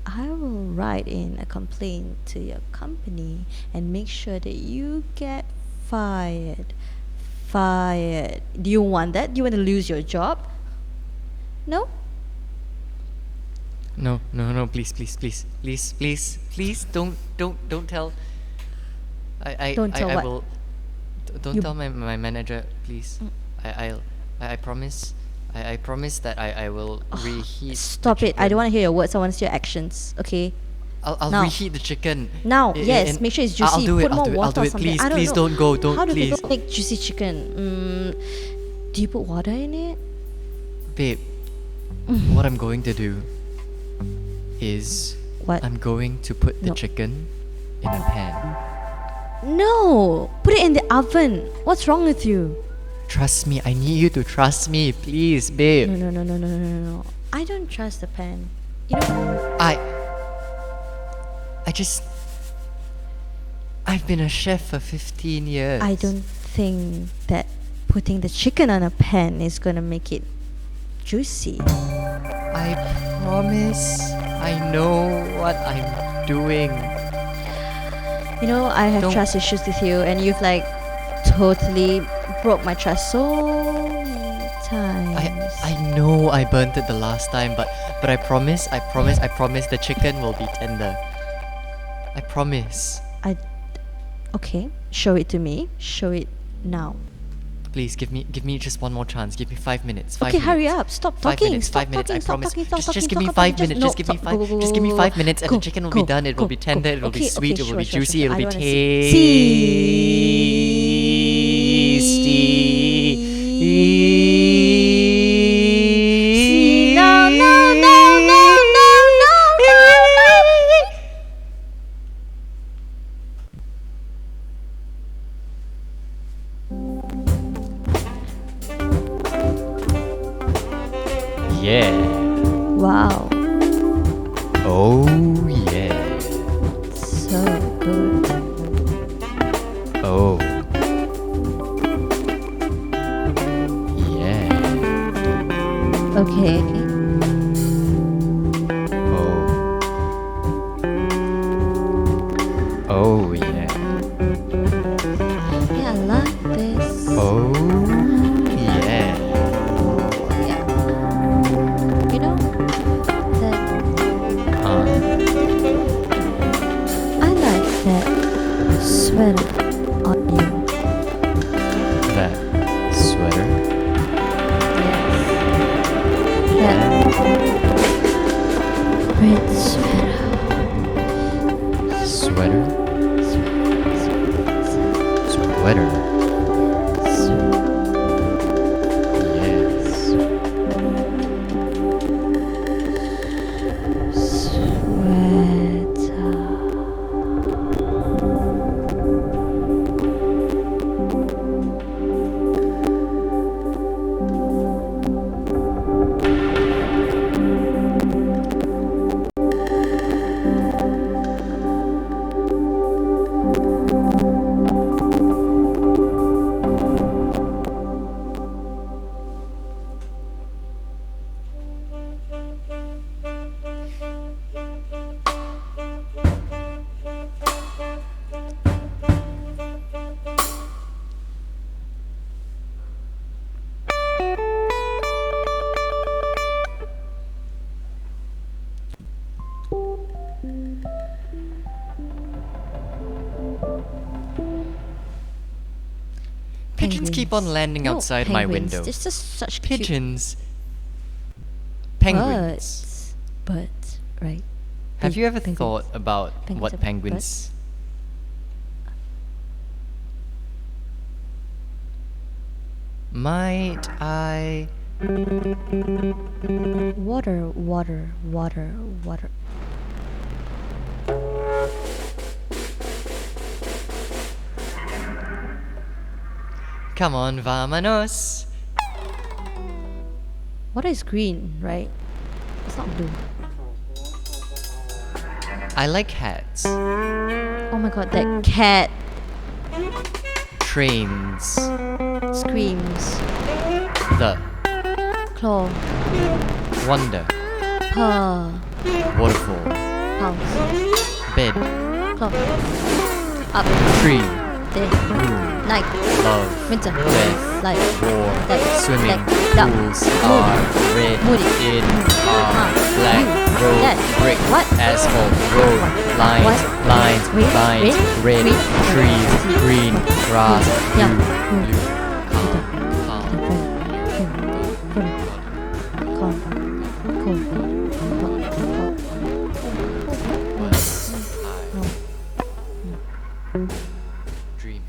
I will write in a complaint to your company and make sure that you get fired. Fired. Do you want that? Do you want to lose your job? No? No, please, don't tell. Don't tell I what? will. Don't You- tell my manager, please. I promise. I promise that I will reheat. Stop the it. I don't chicken. want to hear your words. I want to see your actions. Okay? I'll Now. reheat the chicken. Now, I- yes, and make sure it's I'll juicy. do it. Put more I'll water do or it. something. Please, I don't please know. don't go. Don't How do please, people make juicy chicken? Do you put water in it? babe. What I'm going to do is What? I'm going to put the No. chicken in a pan. No! Put it in the oven. What's wrong with you? Trust me. I need you to trust me, please, babe. No. I don't trust the pan. You know, I've been a chef for 15 years. I don't think that putting the chicken on a pan is gonna make it juicy. I promise. I know what I'm doing. You know, I have Don't- trust issues with you, and you've like totally broke my trust so many times. I know I burnt it the last time, but I promise the chicken will be tender. I promise. Okay, show it to me. Show it now. Please give me just one more chance. Give me 5 minutes. 5 Okay, minutes. hurry up. Stop 5 talking. minutes. Stop 5 minutes. talking. I promise. Stop talking. Just give me stop 5 talking, minutes. no, Just give me stop. 5. Go, Just give me go, 5 go, minutes, and go, the chicken will go, be done. It will be go, tender. It will be okay, sweet. okay, It will be sure, juicy. It I will be don't wanna see. No. Yeah. Wow, Oh yeah. so good. Oh. Yeah. Okay. Oh. Oh yeah. Yeah, I like this. Oh yeah. Yeah. You know that I like that sweater on you. That sweater. That Pigeons keep on landing No, outside my penguins. window. It's just such cute Pigeons. Penguins. birds, right? Have you ever Penguins. thought about Penguins what are penguins... Might I... Water, water, water, water. Come on, vámonos. Water is green, right? It's not blue. I like hats. Oh my god, that cat Trains. screams. The Claw, wonder. paw, Waterfall. house, Bed. claw, up, Tree. day, night, Love. winter, Death. light, War. Deck. Swimming. Deck. Duck. Pools. Moon. Are. Red. Moody. In. Are. Black. Blue. Road. Dead. Brick. What? Asphalt. Road. Lines. What? Lines. Red. Vines. Red. Red. Green. Trees. Green. Grass. Yeah. Blue. Blue. Calm. Dreaming.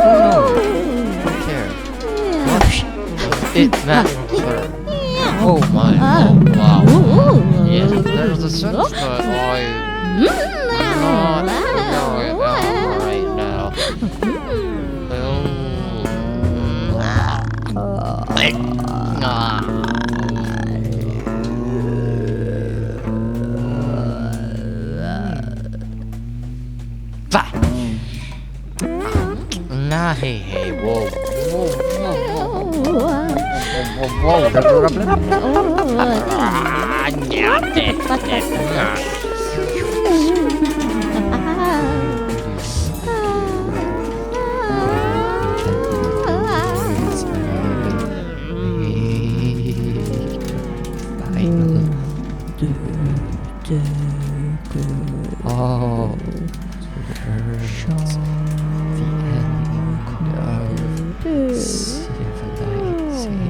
Don't care. It matters. Oh my. Oh wow. Yes, there's a sense that I'm not going out right now. Nah, hey, hey, whoa, whoa, whoa, Oh, the end of civilization.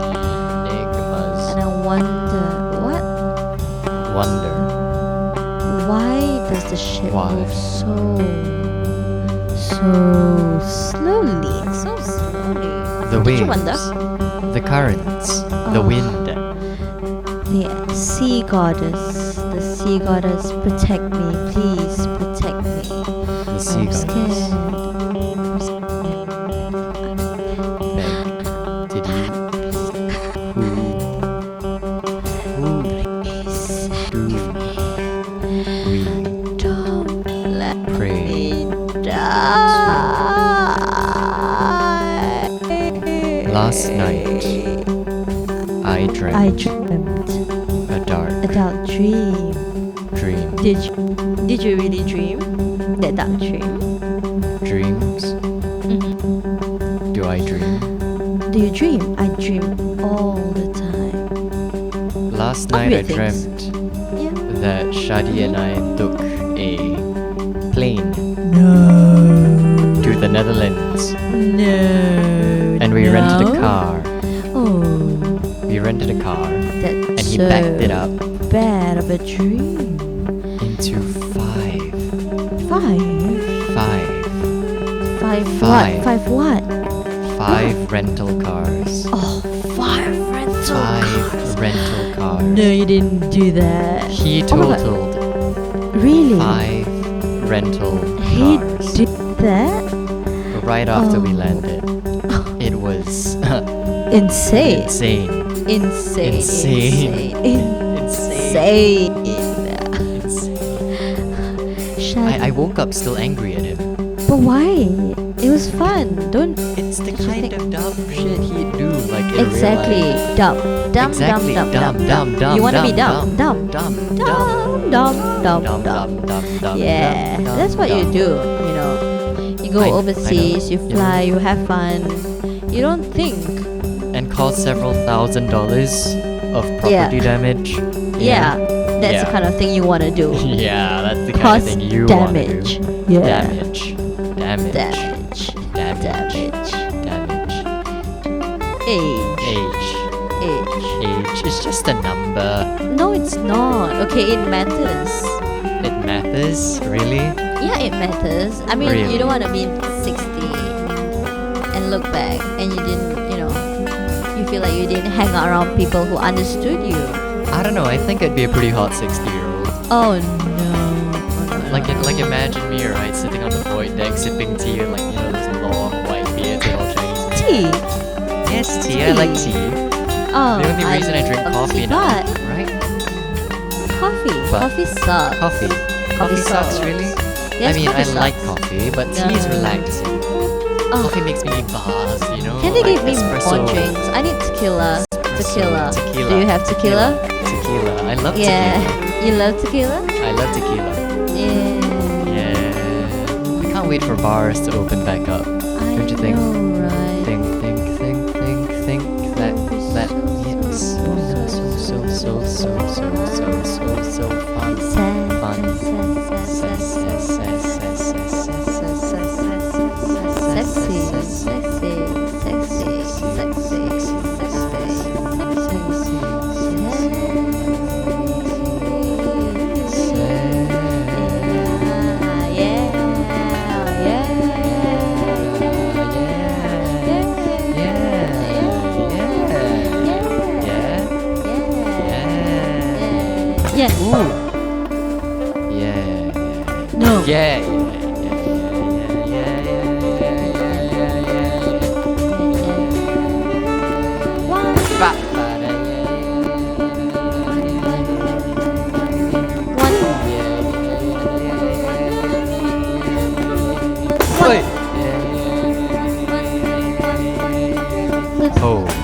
And I wonder, what? Wonder. Why does the ship Why? move so slowly? So slowly. The Did waves. you wonder? The currents. The Oh. wind. The sea goddess. The sea goddess, protect me. Please protect me. The sea I'm goddess. scared. Meg, did you? Who do we Don't let pray? me die. Last night, I dreamt I dreamt a dark a dark dream. dream. Did you really dream that dark dream? dreams. Mhm. Do I dream? Do you dream? I dream all the time. Last Of night I weird things. dreamt Yeah. that Shadi and I took a plane No. to the Netherlands No. and we rented a car. Oh, We rented a car that's and he so backed it up bad of a dream. into five. Five Five. what? Five rental cars. Oh, five rental Five cars. rental cars. No, you didn't do that. He Oh my God. totaled Really? 5 rental He cars did that? right after we Oh. landed. It was Insane. insane. Insane. Insane. Insane. Shut I woke up still angry at him. But why? It was fun. Don't. It's the Don't you kind think- of dumb shit he'd do, like in Exactly. real life. Dumb. Dumb. Exactly. Dumb. Dumb. Dumb. You wanna be dumb. dumb? Dumb. Dumb. Dumb. Dumb. Yeah. That's what you do. You know. You go I know. overseas. You Yeah. fly. You have fun. You don't think. And cost several $1,000s of property damage. Yeah. That's Yeah. the kind of thing you wanna do. Yeah, that's the kind of Cause thing you want to damage. do. Yeah. Damage. Damage. Damage. Damage. Damage. Age. Age. Age. Age is just a number. No, it's not. Okay, it matters. It matters, really? Yeah, it matters. I mean, Really? you don't want to be 60 and look back and you didn't, you feel like you didn't hang around people who understood you. I don't know. I think I'd be a pretty hot 60-year-old. Oh no. Like imagine me, right, sitting on the void deck, sipping tea, and those long white beards and all Chinese. Tea. Yes, tea. I like tea. Oh, The only reason I drink love coffee tea, now, but right? coffee. But- Coffee sucks. Coffee. Coffee sucks, sucks. really? Yes, I mean, I coffee like sucks. coffee, but tea is No. relaxing. Oh. Coffee makes me buzz, you know? Can they like give me espresso. more drinks? I need tequila. Tequila. Tequila. Do you have tequila? Tequila. I love Yeah. tequila. You love tequila? I love tequila. Yeah. Yeah. I can't wait for bars to open back up. I Don't you think? know, right? Think that yes. So fun. Yeah. Ooh. Yeah. No. Yeah. Oh.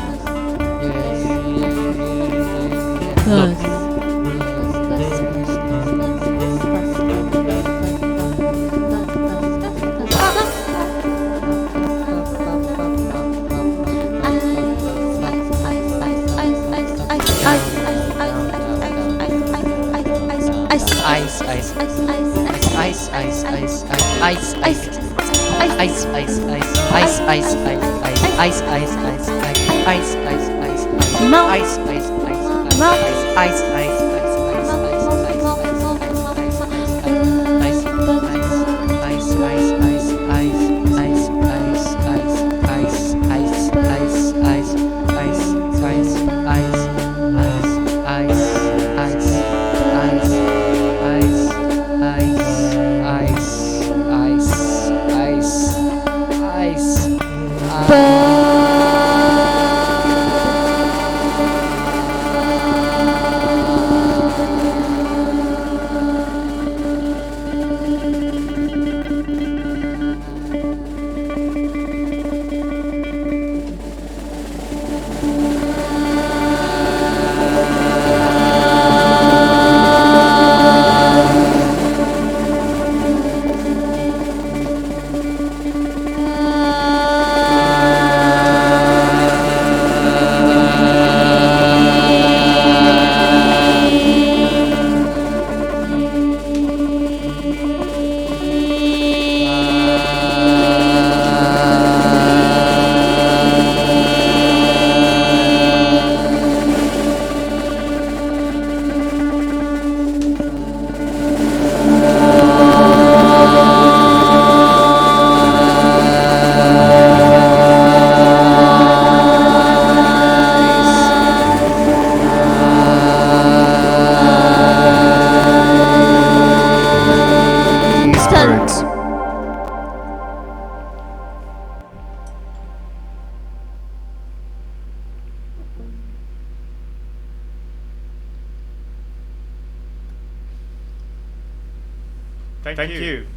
Thank you.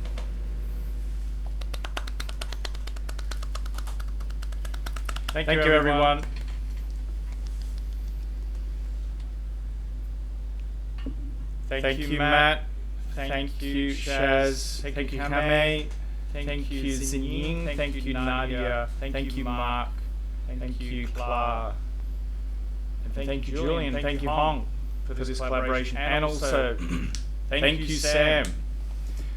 Thank you, everyone. Thank you, Matt. Thank you, Shaz. Thank you, Kame. Thank you, Xinying. Thank you, Nadia. Thank you, Mark. Thank you, Clara. And thank you, Julian. Thank you, Hong, for this collaboration. And also, thank you,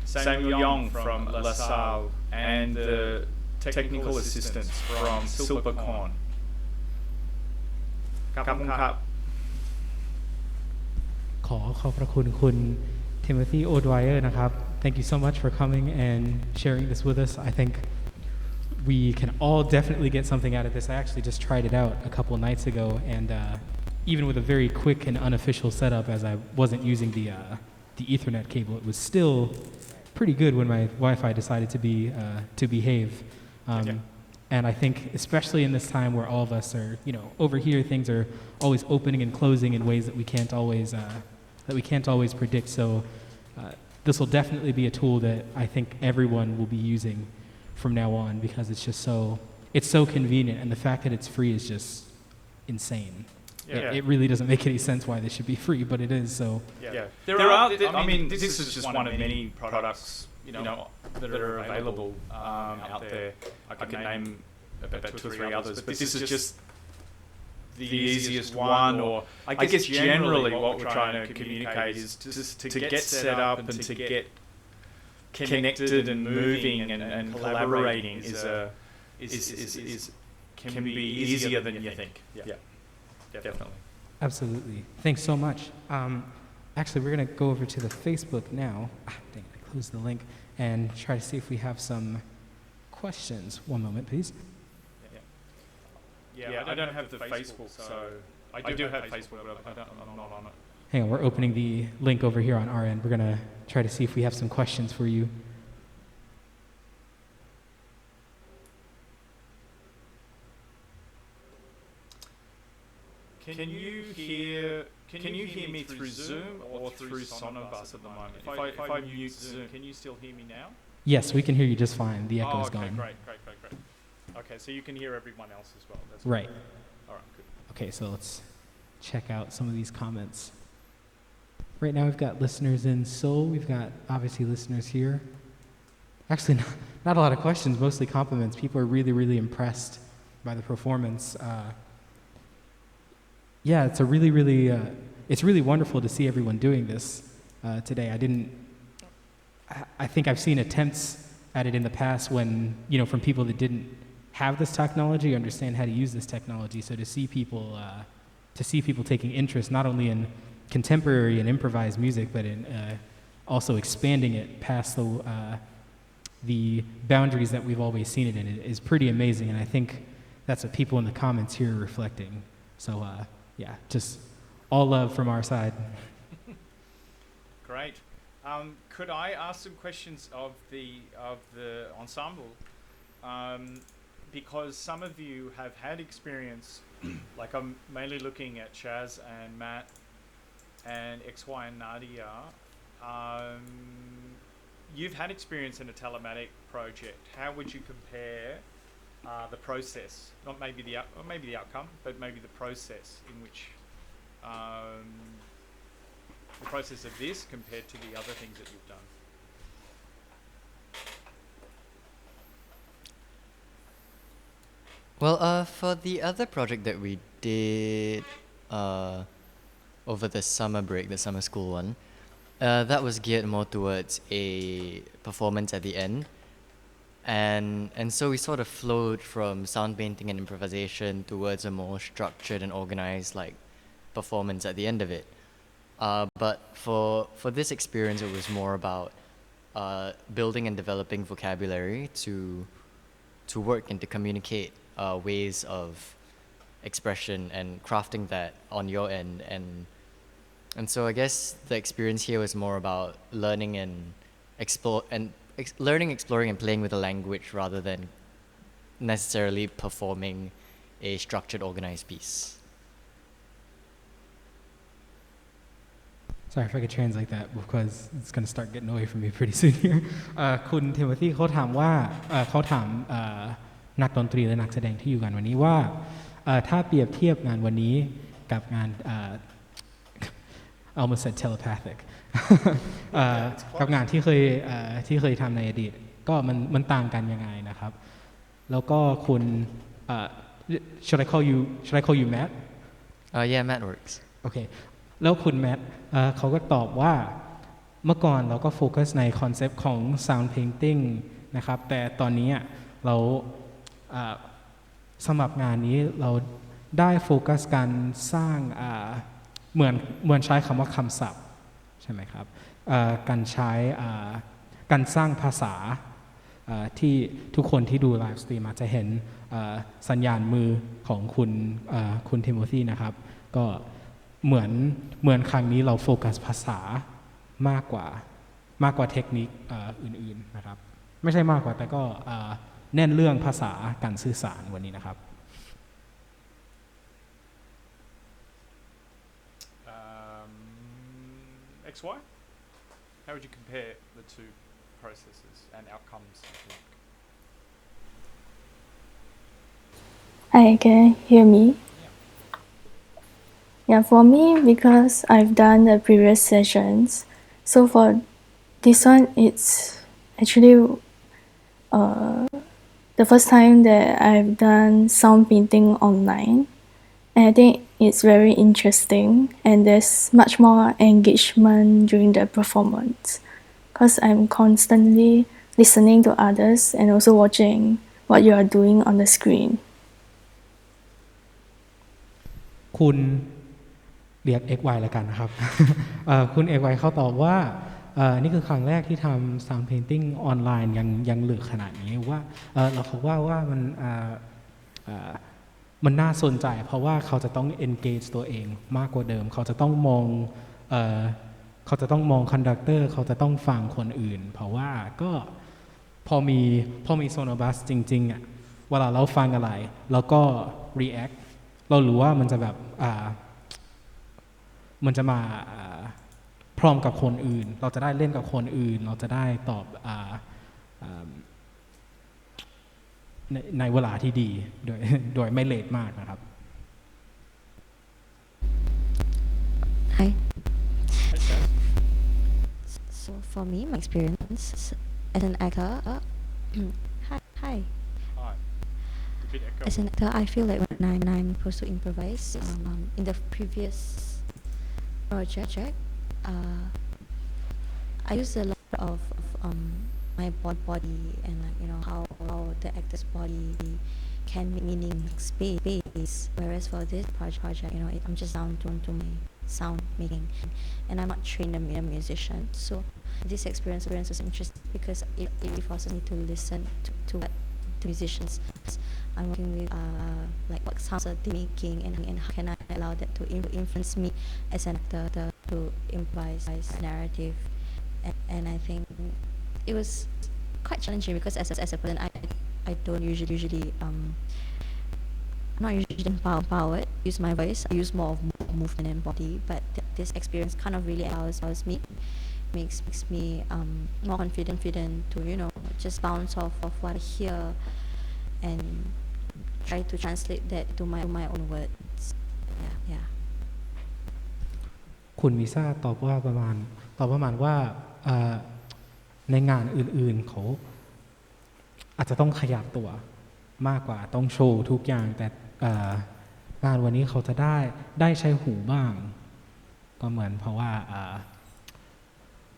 Samuel Yong from LaSalle, and the technical assistants from Silvercorn. Kapung Kap. ขอขอบพระคุณคุณ Timothy O'Dwyer นะครับ Thank you so much for coming and sharing this with us. I think we can all definitely get something out of this. I actually just tried it out a couple nights ago, and even with a very quick and unofficial setup, as I wasn't using the Ethernet cable, it was still pretty good when my Wi-Fi decided to behave. And I think, especially in this time where all of us are, over here, things are always opening and closing in ways that we can't always predict. So this will definitely be a tool that I think everyone will be using from now on, because it's so convenient, and the fact that it's free is just insane. Yeah. It really doesn't make any sense why this should be free, but it is. So there are. I mean, this is just one of many products, that are available out there. I could name about 2 or 3 others, but this is just the easiest one. Or I guess generally what we're trying to communicate is just to get set up and to get connected and moving and collaborating can be easier than you think. Yeah, definitely. Absolutely. Thanks so much. Actually, we're going to go over to the Facebook now. Dang it, I closed the link, and try to see if we have some questions. One moment, please. Yeah, I don't have the Facebook, so I do have Facebook, but I'm not on it. Hang on, we're opening the link over here on our end. We're going to try to see if we have some questions for you. Can you hear me through Zoom or through Sonobus at the moment? If I mute Zoom, can you still hear me now? Yes, we can hear you just fine. The echo is gone. Great. Okay, so you can hear everyone else as well. That's right. Good. All right, good. Okay, so let's check out some of these comments. Right now we've got listeners in Seoul. We've got obviously listeners here. Actually, not a lot of questions, mostly compliments. People are really, really impressed by the performance. Yeah, it's it's really wonderful to see everyone doing this today. I think I've seen attempts at it in the past when, from people that didn't have this technology, understand how to use this technology. So to see people taking interest not only in contemporary and improvised music, but in also expanding it past the boundaries that we've always seen it in is pretty amazing. And I think that's what people in the comments here are reflecting. So yeah, just all love from our side. Great. Could I ask some questions of the ensemble? Because some of you have had experience, like I'm mainly looking at Chaz and Matt and XY and Nadia. You've had experience in a Telematic project. How would you compare the process, not maybe the outcome, but maybe the process in which the process of this compared to the other things that you've done? Well, for the other project that we did over the summer break, the summer school one, that was geared more towards a performance at the end. And so we sort of flowed from sound painting and improvisation towards a more structured and organized performance at the end of it. But for this experience, it was more about building and developing vocabulary to work and to communicate ways of expression and crafting that on your end. And so I guess the experience here was more about learning, exploring and playing with the language rather than necessarily performing a structured, organized piece. Sorry if I could translate that because it's going to start getting away from me pretty soon here คุณเทโมธีเขาถามว่าเขาถามนักดนตรีและนักแสดงที่อยู่กันวันนี้ว่าถ้าเปรียบเทียบงานวันนี้กับงานI almost said telepathic กับงานที่เคยทำในอดีตก็มันต่างกันยังไงนะครับแล้วก็คุณ should I call you Matt Yeah, Matt works. โอเคแล้วคุณแมทเขาก็ตอบว่าเมื่อก่อนเราก็โฟกัสในคอนเซปต์ของ Sound Painting นะครับแต่ตอนนี้เราสำหรับงานนี้เราได้โฟกัสการสร้างเหมือนใช้คำว่าคำศัพท์ใช่ไหมครับการใช้การสร้างภาษาที่ทุกคนที่ดูไลฟ์สตรีมอาจจะเห็นสัญญาณมือของคุณเทโมธีนะครับก็เหมือนครั้งนี้เราโฟกัสภาษามากกว่าเทคนิคอื่นๆนะครับไม่ใช่มากกว่าแต่ก็เน้นเรื่องภาษาการสื่อสารวันนี้นะครับ XY? How would you compare the two processes and outcomes, you think? Hi, can you hear me? Yeah, for me, because I've done the previous sessions, so for this one, it's actually the first time that I've done sound painting online. And I think it's very interesting and there's much more engagement during the performance because I'm constantly listening to others and also watching what you are doing on the screen. คุณเรียก XY แล้วกันนะครับ คุณ XY เขาตอบว่านี่คือครั้งแรกที่ทำ Sound Painting ออนไลน์ยังลึกขนาดนี้ว่าเราเขาว่ามันน่าสนใจเพราะว่าเขาจะต้อง engage ตัวเองมากกว่าเดิมเขาจะต้องมองคอนดักเตอร์เขาจะต้องฟังคนอื่นเพราะว่าก็พอมีโซโนบัสจริงๆเวลาเราฟังอะไรแล้วก็ react เรารู้ว่ามันจะแบบมันจะมาพร้อมกับคนอื่นเราจะได้เล่นกับคนอื่นเราจะได้ตอบในเวลาที่ดีโดยไม่เลทมากนะครับ Hi. So for me, my experience as an actor, hi. Hi. A bit echo. As an actor, I feel like when I'm supposed to improvise, in the previous project, I used a lot of my body and how the actor's body can make meaning space. Whereas for this project, I'm just down to my sound making, and I'm not trained a musician. So this experience was interesting because it forces me to listen to what the musicians I'm working with, like what sounds are they making, and how can I allow that to influence me as an actor to improvise narrative. And I think it was quite challenging because as a person I don't usually I'm not usually empowered use my voice. I use more of movement and body, but this experience kind of really allows me makes me more confident to just bounce off of what I hear and try to translate that to my own words. Yeah. คุณวิซ่าตอบประมาณว่าในงานอื่นๆเขาอาจจะต้องขยับตัวมากกว่าต้องโชว์ทุกอย่างแต่งานวันนี้เขาจะได้ใช้หูบ้างก็เหมือนเพราะว่า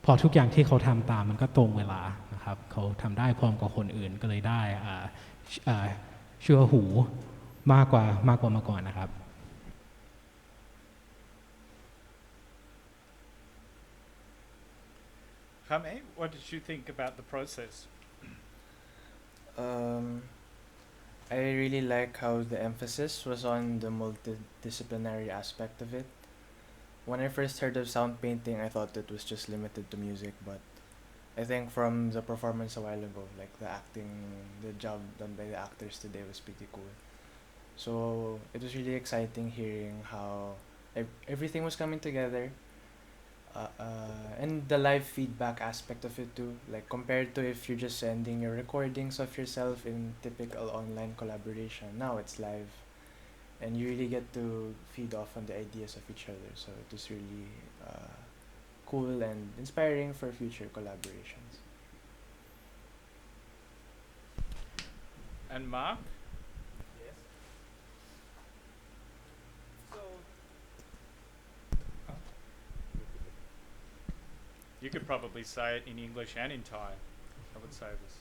พอทุกอย่างที่เขาทำตามมันก็ตรงเวลานะครับเขาทำได้พร้อมกับคนอื่นก็เลยได้เชื่อหูมากกว่ามาก่อนนะครับ Hame, what did you think about the process? I really like how the emphasis was on the multidisciplinary aspect of it. When I first heard of sound painting, I thought it was just limited to music, but I think from the performance a while ago, like the acting, the job done by the actors today was pretty cool. So it was really exciting hearing how everything was coming together. and the live feedback aspect of it too, like compared to if you're just sending your recordings of yourself in typical online collaboration. Now it's live, and you really get to feed off on the ideas of each other. So it was really cool and inspiring for future collaborations. And Mark? Yes. So, You could probably say it in English and in Thai. I would say this.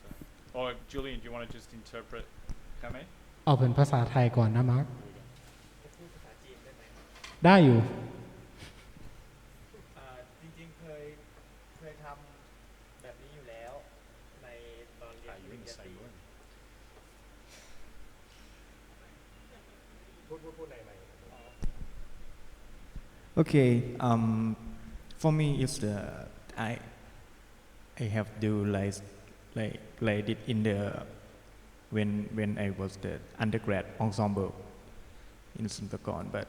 Or Julian, do you want to just interpret Kame? เอาเป็นภาษาไทยก่อนนะมาร์ค จะพูดภาษาจีนได้ไหม ได้อยู่ จริงๆเคยทำแบบนี้อยู่แล้วในตอนเรียนปริญญาตรีพูดอะไรใหม่ Okay, for me it's the I have do like it in the when I was the undergrad ensemble in Suntakon, but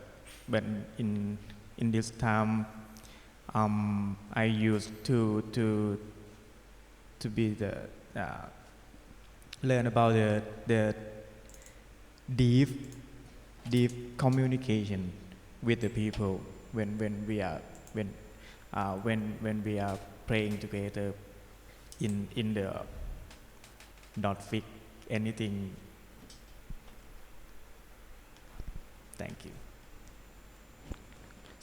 in this time I used to be the learn about the deep communication with the people when we are playing together in the not fix anything. Thank you.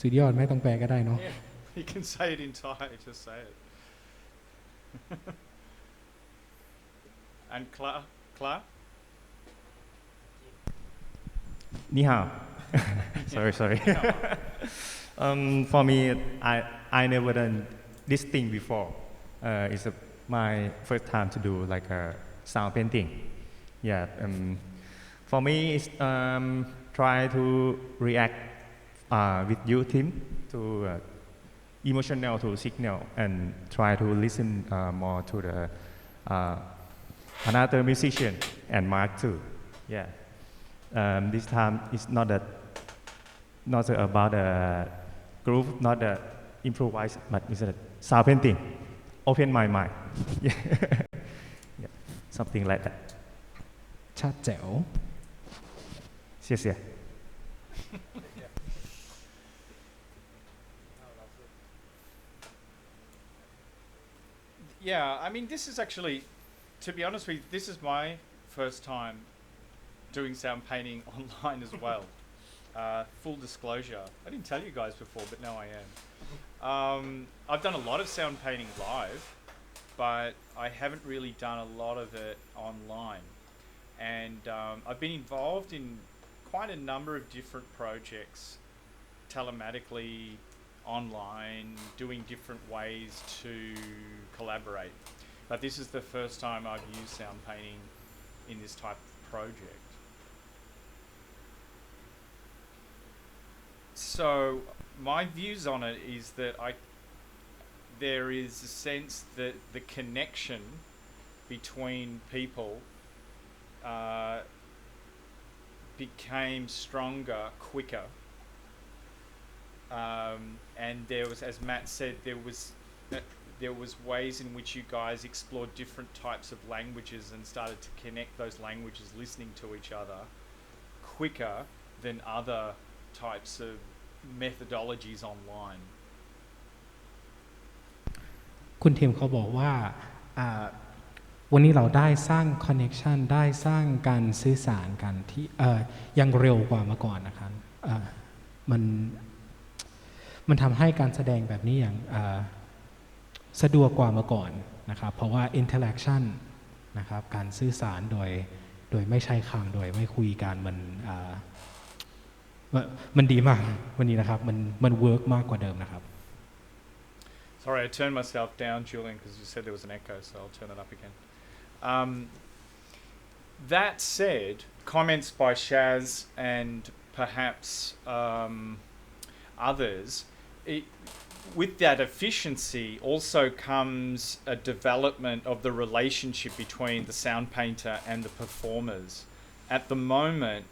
สุดยอดไม่ต้องแปลก็ได้เนาะ Yeah, you can say it in Thai, just say it. And Clark? Ni hao. sorry. For me, I never done this thing before. It's my first time to do like a sound painting. Yeah. For me, it's try to react with you, Tim, to emotional to signal, and try to listen more to the another musician and Mark too. Yeah. This time it's not about the groove, not the improvise, but it's a sound painting. Open my mind. Yeah. Yeah. Something like that. ชัดแจ๋ว 谢谢。 Yeah, I mean, this is actually, to be honest with you, this is my first time doing sound painting online as well. Full disclosure, I didn't tell you guys before, but now I am. I've done a lot of sound painting live, but I haven't really done a lot of it online. And I've been involved in quite a number of different projects, telematically, online, doing different ways to collaborate. But this is the first time I've used sound painting in this type of project. So my views on it is that there is a sense that the connection between people became stronger, quicker. And there was, as Matt said, there was ways in which you guys explored different types of languages and started to connect those languages, listening to each other quicker than other types of methodologies online. คุณทีมเขาบอกว่าวันนี้เราได้สร้างคอนเน c ชันได้สร้างการสื่อสารกันที่ยังเร็วกว่าเมื่อก่อนนะครับมันทำให้การแสดงแบบนี้อย่างสะดวกกว่าเมื่อก่อนนะครับเพราะว่า interaction นะครับการสื่อสารโดยไม่ใช้คำโดยไม่คุยกันมันดีมากวันนี้นะครับมันเวิร์กมากกว่าเดิมนะครับ Sorry, I turned myself down, Julian, because you said there was an echo, so I'll turn it up again. That said, comments by Shaz and perhaps others, with that efficiency also comes a development of the relationship between the sound painter and the performers. At the moment,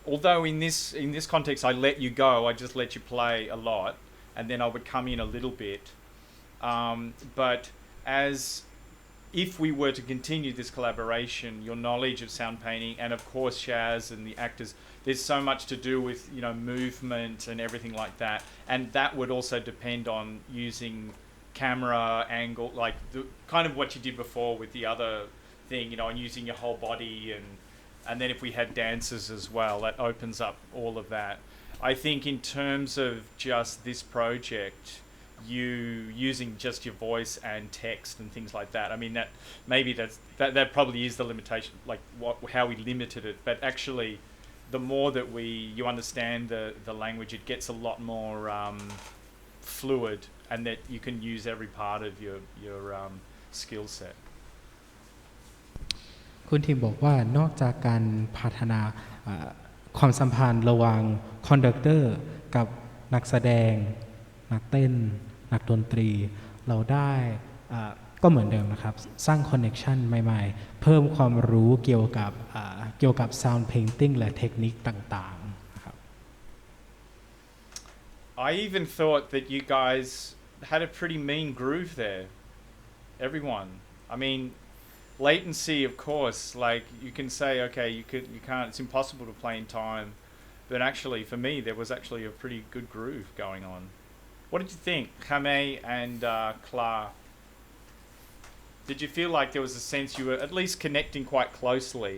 although in this context I let you go, I just let you play a lot, and then I would come in a little bit. But if we were to continue this collaboration, your knowledge of sound painting, and of course Shaz and the actors, there's so much to do with, you know, movement and everything like that, and that would also depend on using camera angle, like the kind of what you did before with the other thing, you know, and using your whole body, and then if we had dancers as well, that opens up all of that. I think in terms of just this project, you using just your voice and text and things like that, I mean, that maybe that probably is the limitation, like how we limited it. But actually, the more that you understand the language, it gets a lot more fluid, and that you can use every part of your skill set. คุณทีมบอกว่านอกจากการพัฒนาความสัมพันธ์ระหว่างคอนดักเตอร์กับนักแสดงนักเต้นนักดนตรีเราได้ก็เหมือนเดิมนะครับสร้างคอนเนคชันใหม่ๆเพิ่มความรู้เกี่ยวกับ Sound Painting และเทคนิคต่างๆนะครับ I even thought that you guys had a pretty mean groove there, everyone. I mean, latency, of course, like you can say, okay, you can't, it's impossible to play in time, but actually for me there was actually a pretty good groove going on. What did you think, Kame and Clara? Did you feel like there was a sense you were at least connecting quite closely?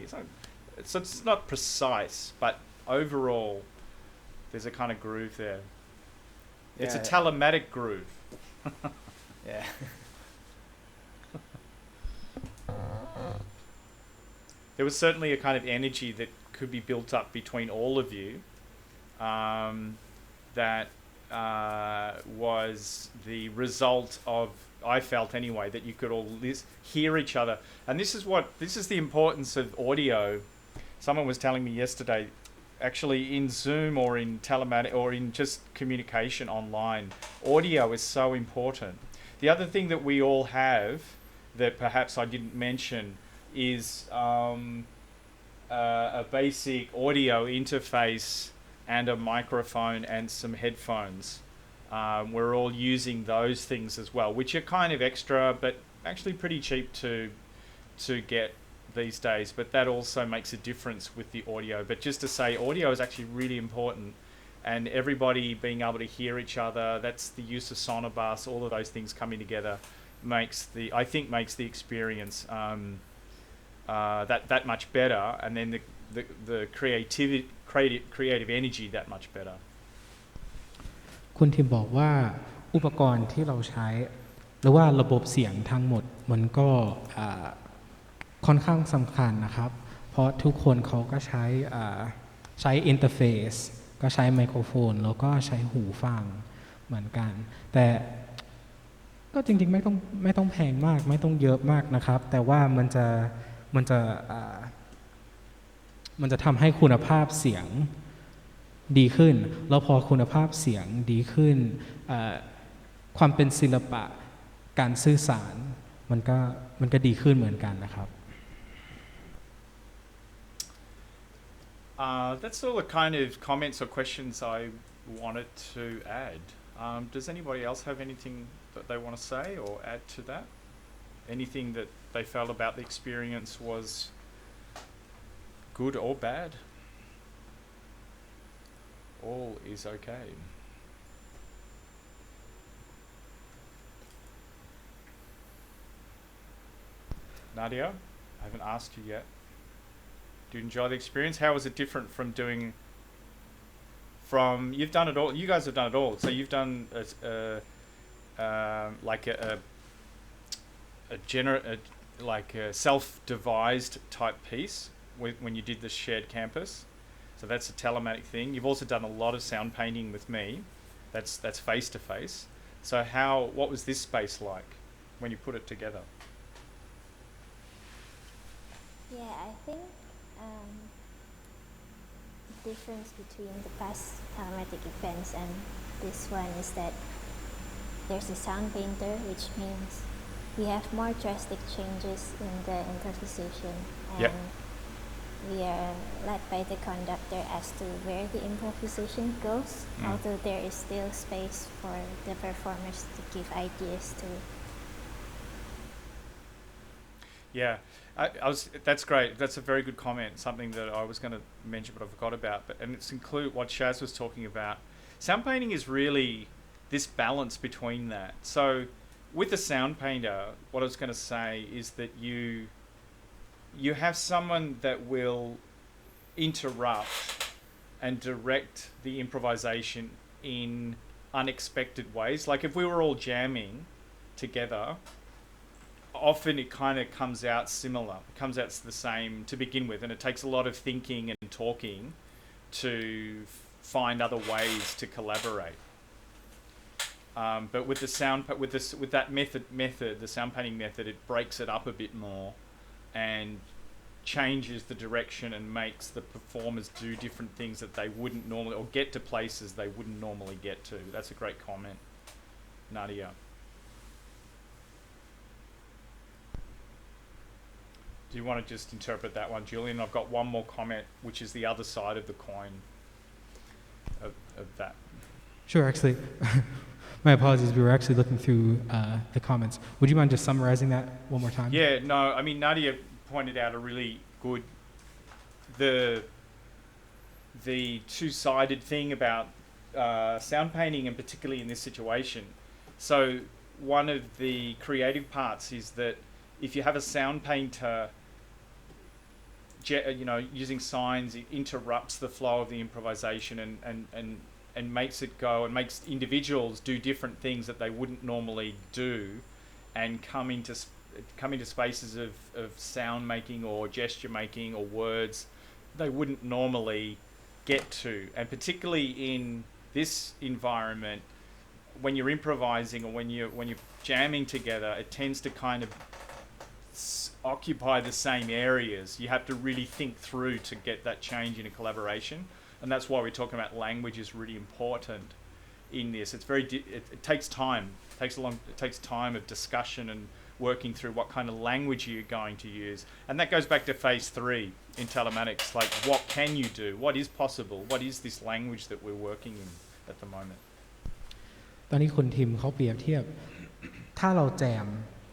So it's not precise, but overall there's a kind of groove there. Yeah. It's a telematic groove. Yeah. There was certainly a kind of energy that could be built up between all of you, that was the result of, I felt anyway, that you could all hear each other. And this is the importance of audio. Someone was telling me yesterday, actually in Zoom or in Telematic or in just communication online, audio is so important. The other thing that we all have that perhaps I didn't mention is a basic audio interface and a microphone and some headphones. We're all using those things as well, which are kind of extra, but actually pretty cheap to get these days. But that also makes a difference with the audio. But just to say, audio is actually really important, and everybody being able to hear each other, that's the use of sonobus, all of those things coming together makes the experience that much better, and then the creative energy that much better. คุณทีมบอกว่าอุปกรณ์ที่เราใช้หรือว่าระบบเสียงทั้งหมดมันก็ค่อนข้างสำคัญนะครับเพราะทุกคนเขาก็ใช้อินเทอร์เฟซก็ใช้ไมโครโฟนแล้วก็ใช้หูฟังเหมือนกันแต่ก็จริงๆไม่ต้องแพงมากไม่ต้องเยอะมากนะครับแต่ว่ามันจะทำให้คุณภาพเสียงดีขึ้นแล้วพอคุณภาพเสียงดีขึ้นความเป็นศิลปะการสื่อสารมันก็ดีขึ้นเหมือนกันนะครับ That's all the kind of comments or questions I wanted to add. Does anybody else have anything that they want to say or add to that? Anything that they felt about the experience was good or bad? All is okay. Nadia, I haven't asked you yet. Do you enjoy the experience? How was it different from you've done it all, you guys have done it all, so you've done like a self-devised type piece when you did the shared campus. So that's a telematic thing. You've also done a lot of sound painting with me. That's face to face. So what was this space like when you put it together? Yeah, I think the difference between the past telematic events and this one is that there's a sound painter, which means we have more drastic changes in the interpretation, and we are led by the conductor as to where the improvisation goes, although there is still space for the performers to give ideas to. Yeah, that's great. That's a very good comment. Something that I was going to mention, but I forgot about. And it's include what Shaz was talking about. Sound painting is really this balance between that. So, with the sound painter, what I was going to say is that you have someone that will interrupt and direct the improvisation in unexpected ways. Like if we were all jamming together, often it kind of comes out similar. It comes out the same to begin with, and it takes a lot of thinking and talking to find other ways to collaborate. But with the sound, with that method, the sound painting method, it breaks it up a bit more, and changes the direction and makes the performers do different things that they wouldn't normally, or get to places they wouldn't normally get to. That's a great comment, Nadia. Do you want to just interpret that one, Julian? I've got one more comment, which is the other side of the coin of that. Sure, actually. My apologies, we were actually looking through the comments. Would you mind just summarizing that one more time? Yeah, no, I mean, Nadia pointed out a really good, the two-sided thing about sound painting, and particularly in this situation. So one of the creative parts is that if you have a sound painter, using signs, it interrupts the flow of the improvisation and makes it go, and makes individuals do different things that they wouldn't normally do, and come into spaces of sound making or gesture making or words they wouldn't normally get to. And particularly in this environment, when you're improvising or when you're jamming together, it tends to kind of occupy the same areas. You have to really think through to get that change in a collaboration, and that's why we're talking about language is really important in this. It's very it takes time. It takes time of discussion and working through what kind of language you're going to use. And that goes back to phase 3 in telematics. Like, what can you do? What is possible? What is this language that we're working in at the moment? ตอนนี้คุณทิมเขาเปรียบเทียบถ้าเราแ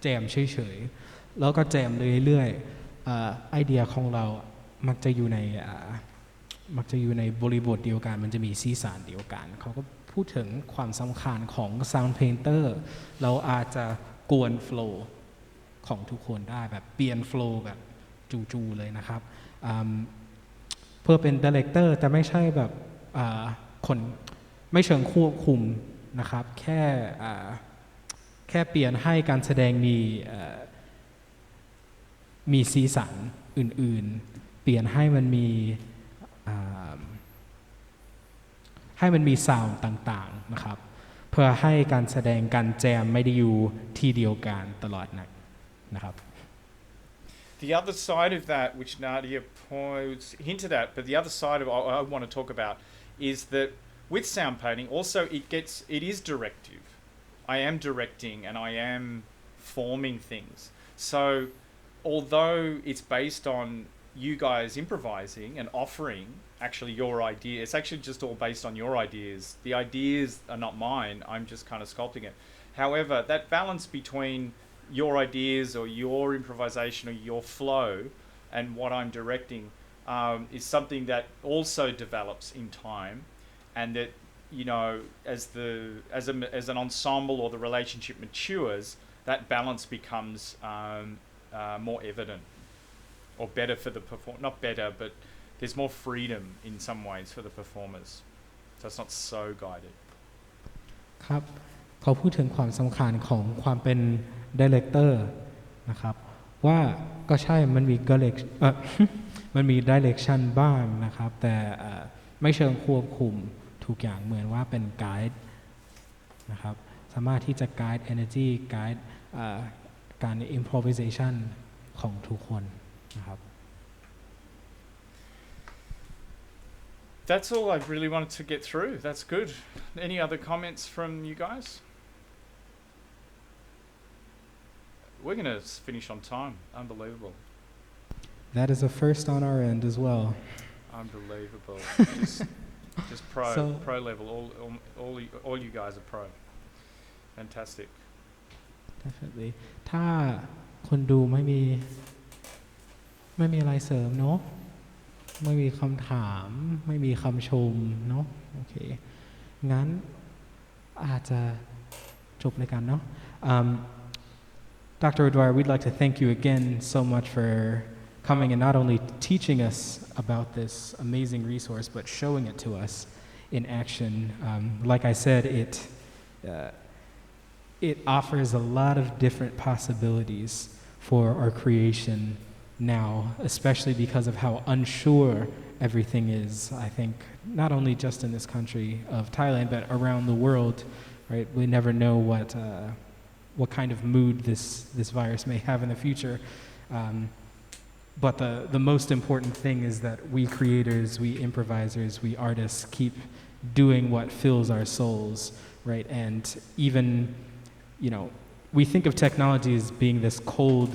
จมเฉยๆแล้วก็แจมเรื่อยๆไอเดียของเรามักจะอยู่ในบริบทเดียวกันมันจะมีสีสันเดียวกันเขาก็พูดถึงความสำคัญของ Sound Painter เราอาจจะกวนโฟลว์ของทุกคนได้แบบเปลี่ยนโฟลว์แบบจู่ๆเลยนะครับเพื่อเป็นดีเรคเตอร์แต่ไม่ใช่แบบคนไม่เชิงควบคุมนะครับแค่เปลี่ยนให้การแสดงมีสีสันอื่นๆเปลี่ยนให้มันมีซาวด์ต่างๆนะครับเพื่อให้การแสดงการแจมไม่ได้อยู่ที่เดียวกันตลอดนะครับ The other side of that, which Nadia hinted at, but the other side of I want to talk about is that with sound painting, also it is directive. I am directing and I am forming things. So although it's based on you guys improvising and offering actually your idea, it's actually just all based on your ideas. The ideas are not mine. I'm just kind of sculpting it. However, that balance between your ideas or your improvisation or your flow and what I'm directing is something that also develops in time, and that, you know, as an ensemble or the relationship matures, that balance becomes more evident, or better for the not better, but there's more freedom in some ways for the performers, so it's not so guided. ครับเขาพูดถึงความสำคัญของความเป็นดีเรคเตอร์นะครับว่าก็ใช่มันมีดิเรกชันบ้างนะครับแต่ไม่เชิงควบคุมทุกอย่างเหมือนว่าเป็นไกด์นะครับสามารถที่จะไกด์ energy ไกด์การ improvisation ของทุกคนนะครับ That's all I really wanted to get through. That's good. Any other comments from you guys? We're going to finish on time. Unbelievable. That is a first on our end as well. Unbelievable. just pro So- pro level. All you guys are pro. Fantastic. Definitely ถ้าคนดูไม่มีอะไรเสริมเนาะไม่มีคำถามไม่มีคำชมเนาะโอเคงั้นอาจจะจบรายการเนาะDr. O'Dwyer, we'd like to thank you again so much for coming and not only teaching us about this amazing resource but showing it to us in action. Like I said, it offers a lot of different possibilities for our creation now, especially because of how unsure everything is. I think not only just in this country of Thailand, but around the world, right? We never know what kind of mood this virus may have in the future. But the most important thing is that we creators, we improvisers, we artists keep doing what fills our souls, right? And even, we think of technology as being this cold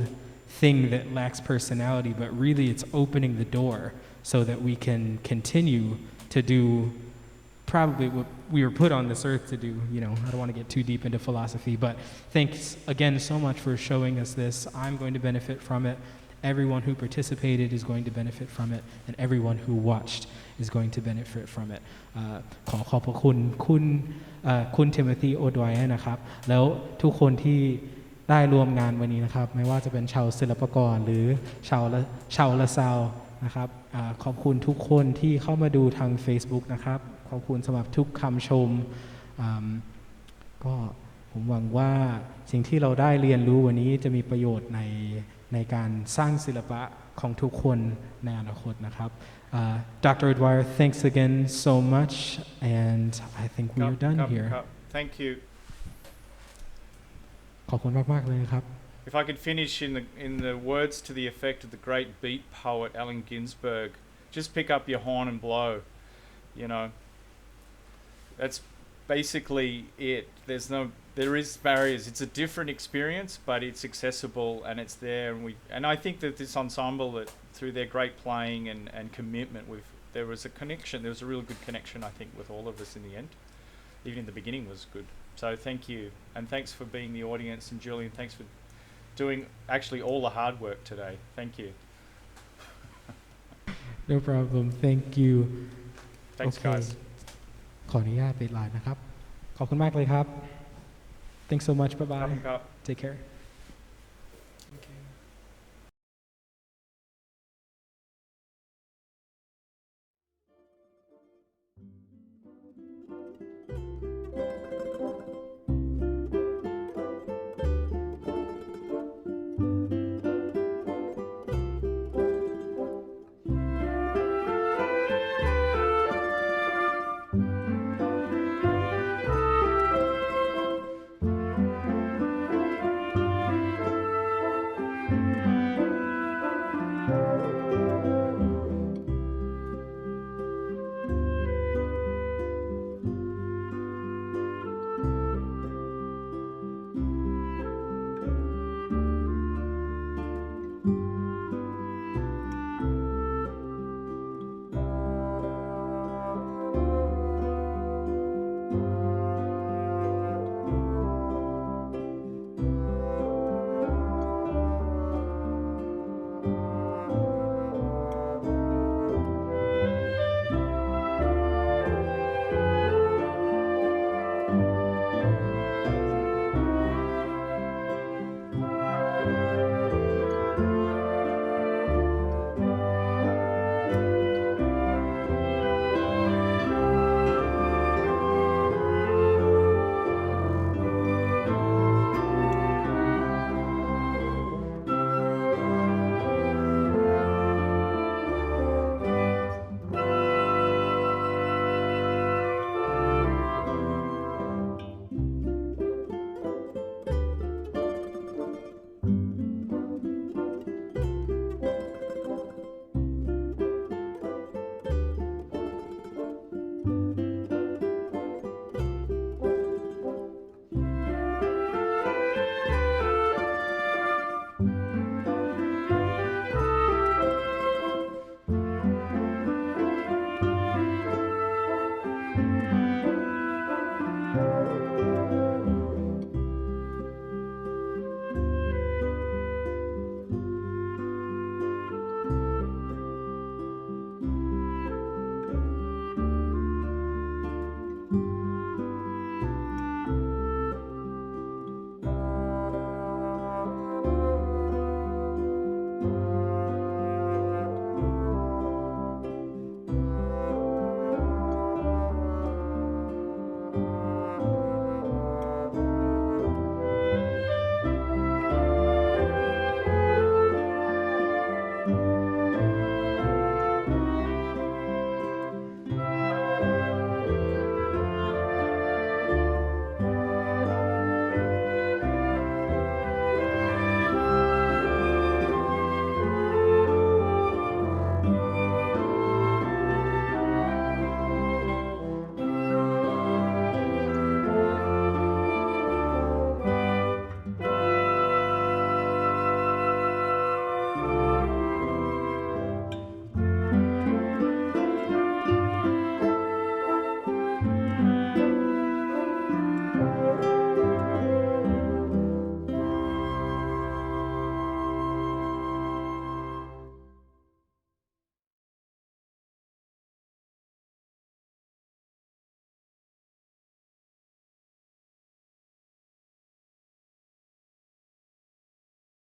thing that lacks personality, but really it's opening the door so that we can continue to do probably what we were put on this earth to do. I don't want to get too deep into philosophy, but thanks again so much for showing us this. I'm going to benefit from it. Everyone who participated is going to benefit from it, and everyone who watched is going to benefit from it. ขอขอบพระคุณเทมธีโอดไวร์นะครับแล้วทุกคนที่ได้รวมงานวันนี้นะครับไม่ว่าจะเป็นชาวศิลปากรหรือชาวละซาวนะครับขอบคุณทุกคนที่เข้ามาดูทาง Facebook นะครับขอบคุณสำหรับทุกคำชมก็ผมหวังว่าสิ่งที่เราได้เรียนรู้วันนี้จะมีประโยชน์ในการสร้างศิลปะของทุกคนในอนาคตนะครับDr. O'Dwyer, thanks again so much, and I think we are done here. Thank you. ขอบคุณมากๆเลยครับ If I could finish in the words to the effect of the great beat poet Allen Ginsberg, just pick up your horn and blow. That's basically it. There is barriers. It's a different experience, but it's accessible and it's there. And I think that this ensemble, that through their great playing and commitment, there was a connection. There was a really good connection, I think, with all of us in the end. Even in the beginning was good. So thank you, and thanks for being the audience. And Julian, thanks for doing actually all the hard work today. Thank you. No problem. Thank you. Thanks, guys. ขออนุญาตปิดไลน์นะครับขอบคุณมากเลยครับ Thanks so much. Bye bye. Take care.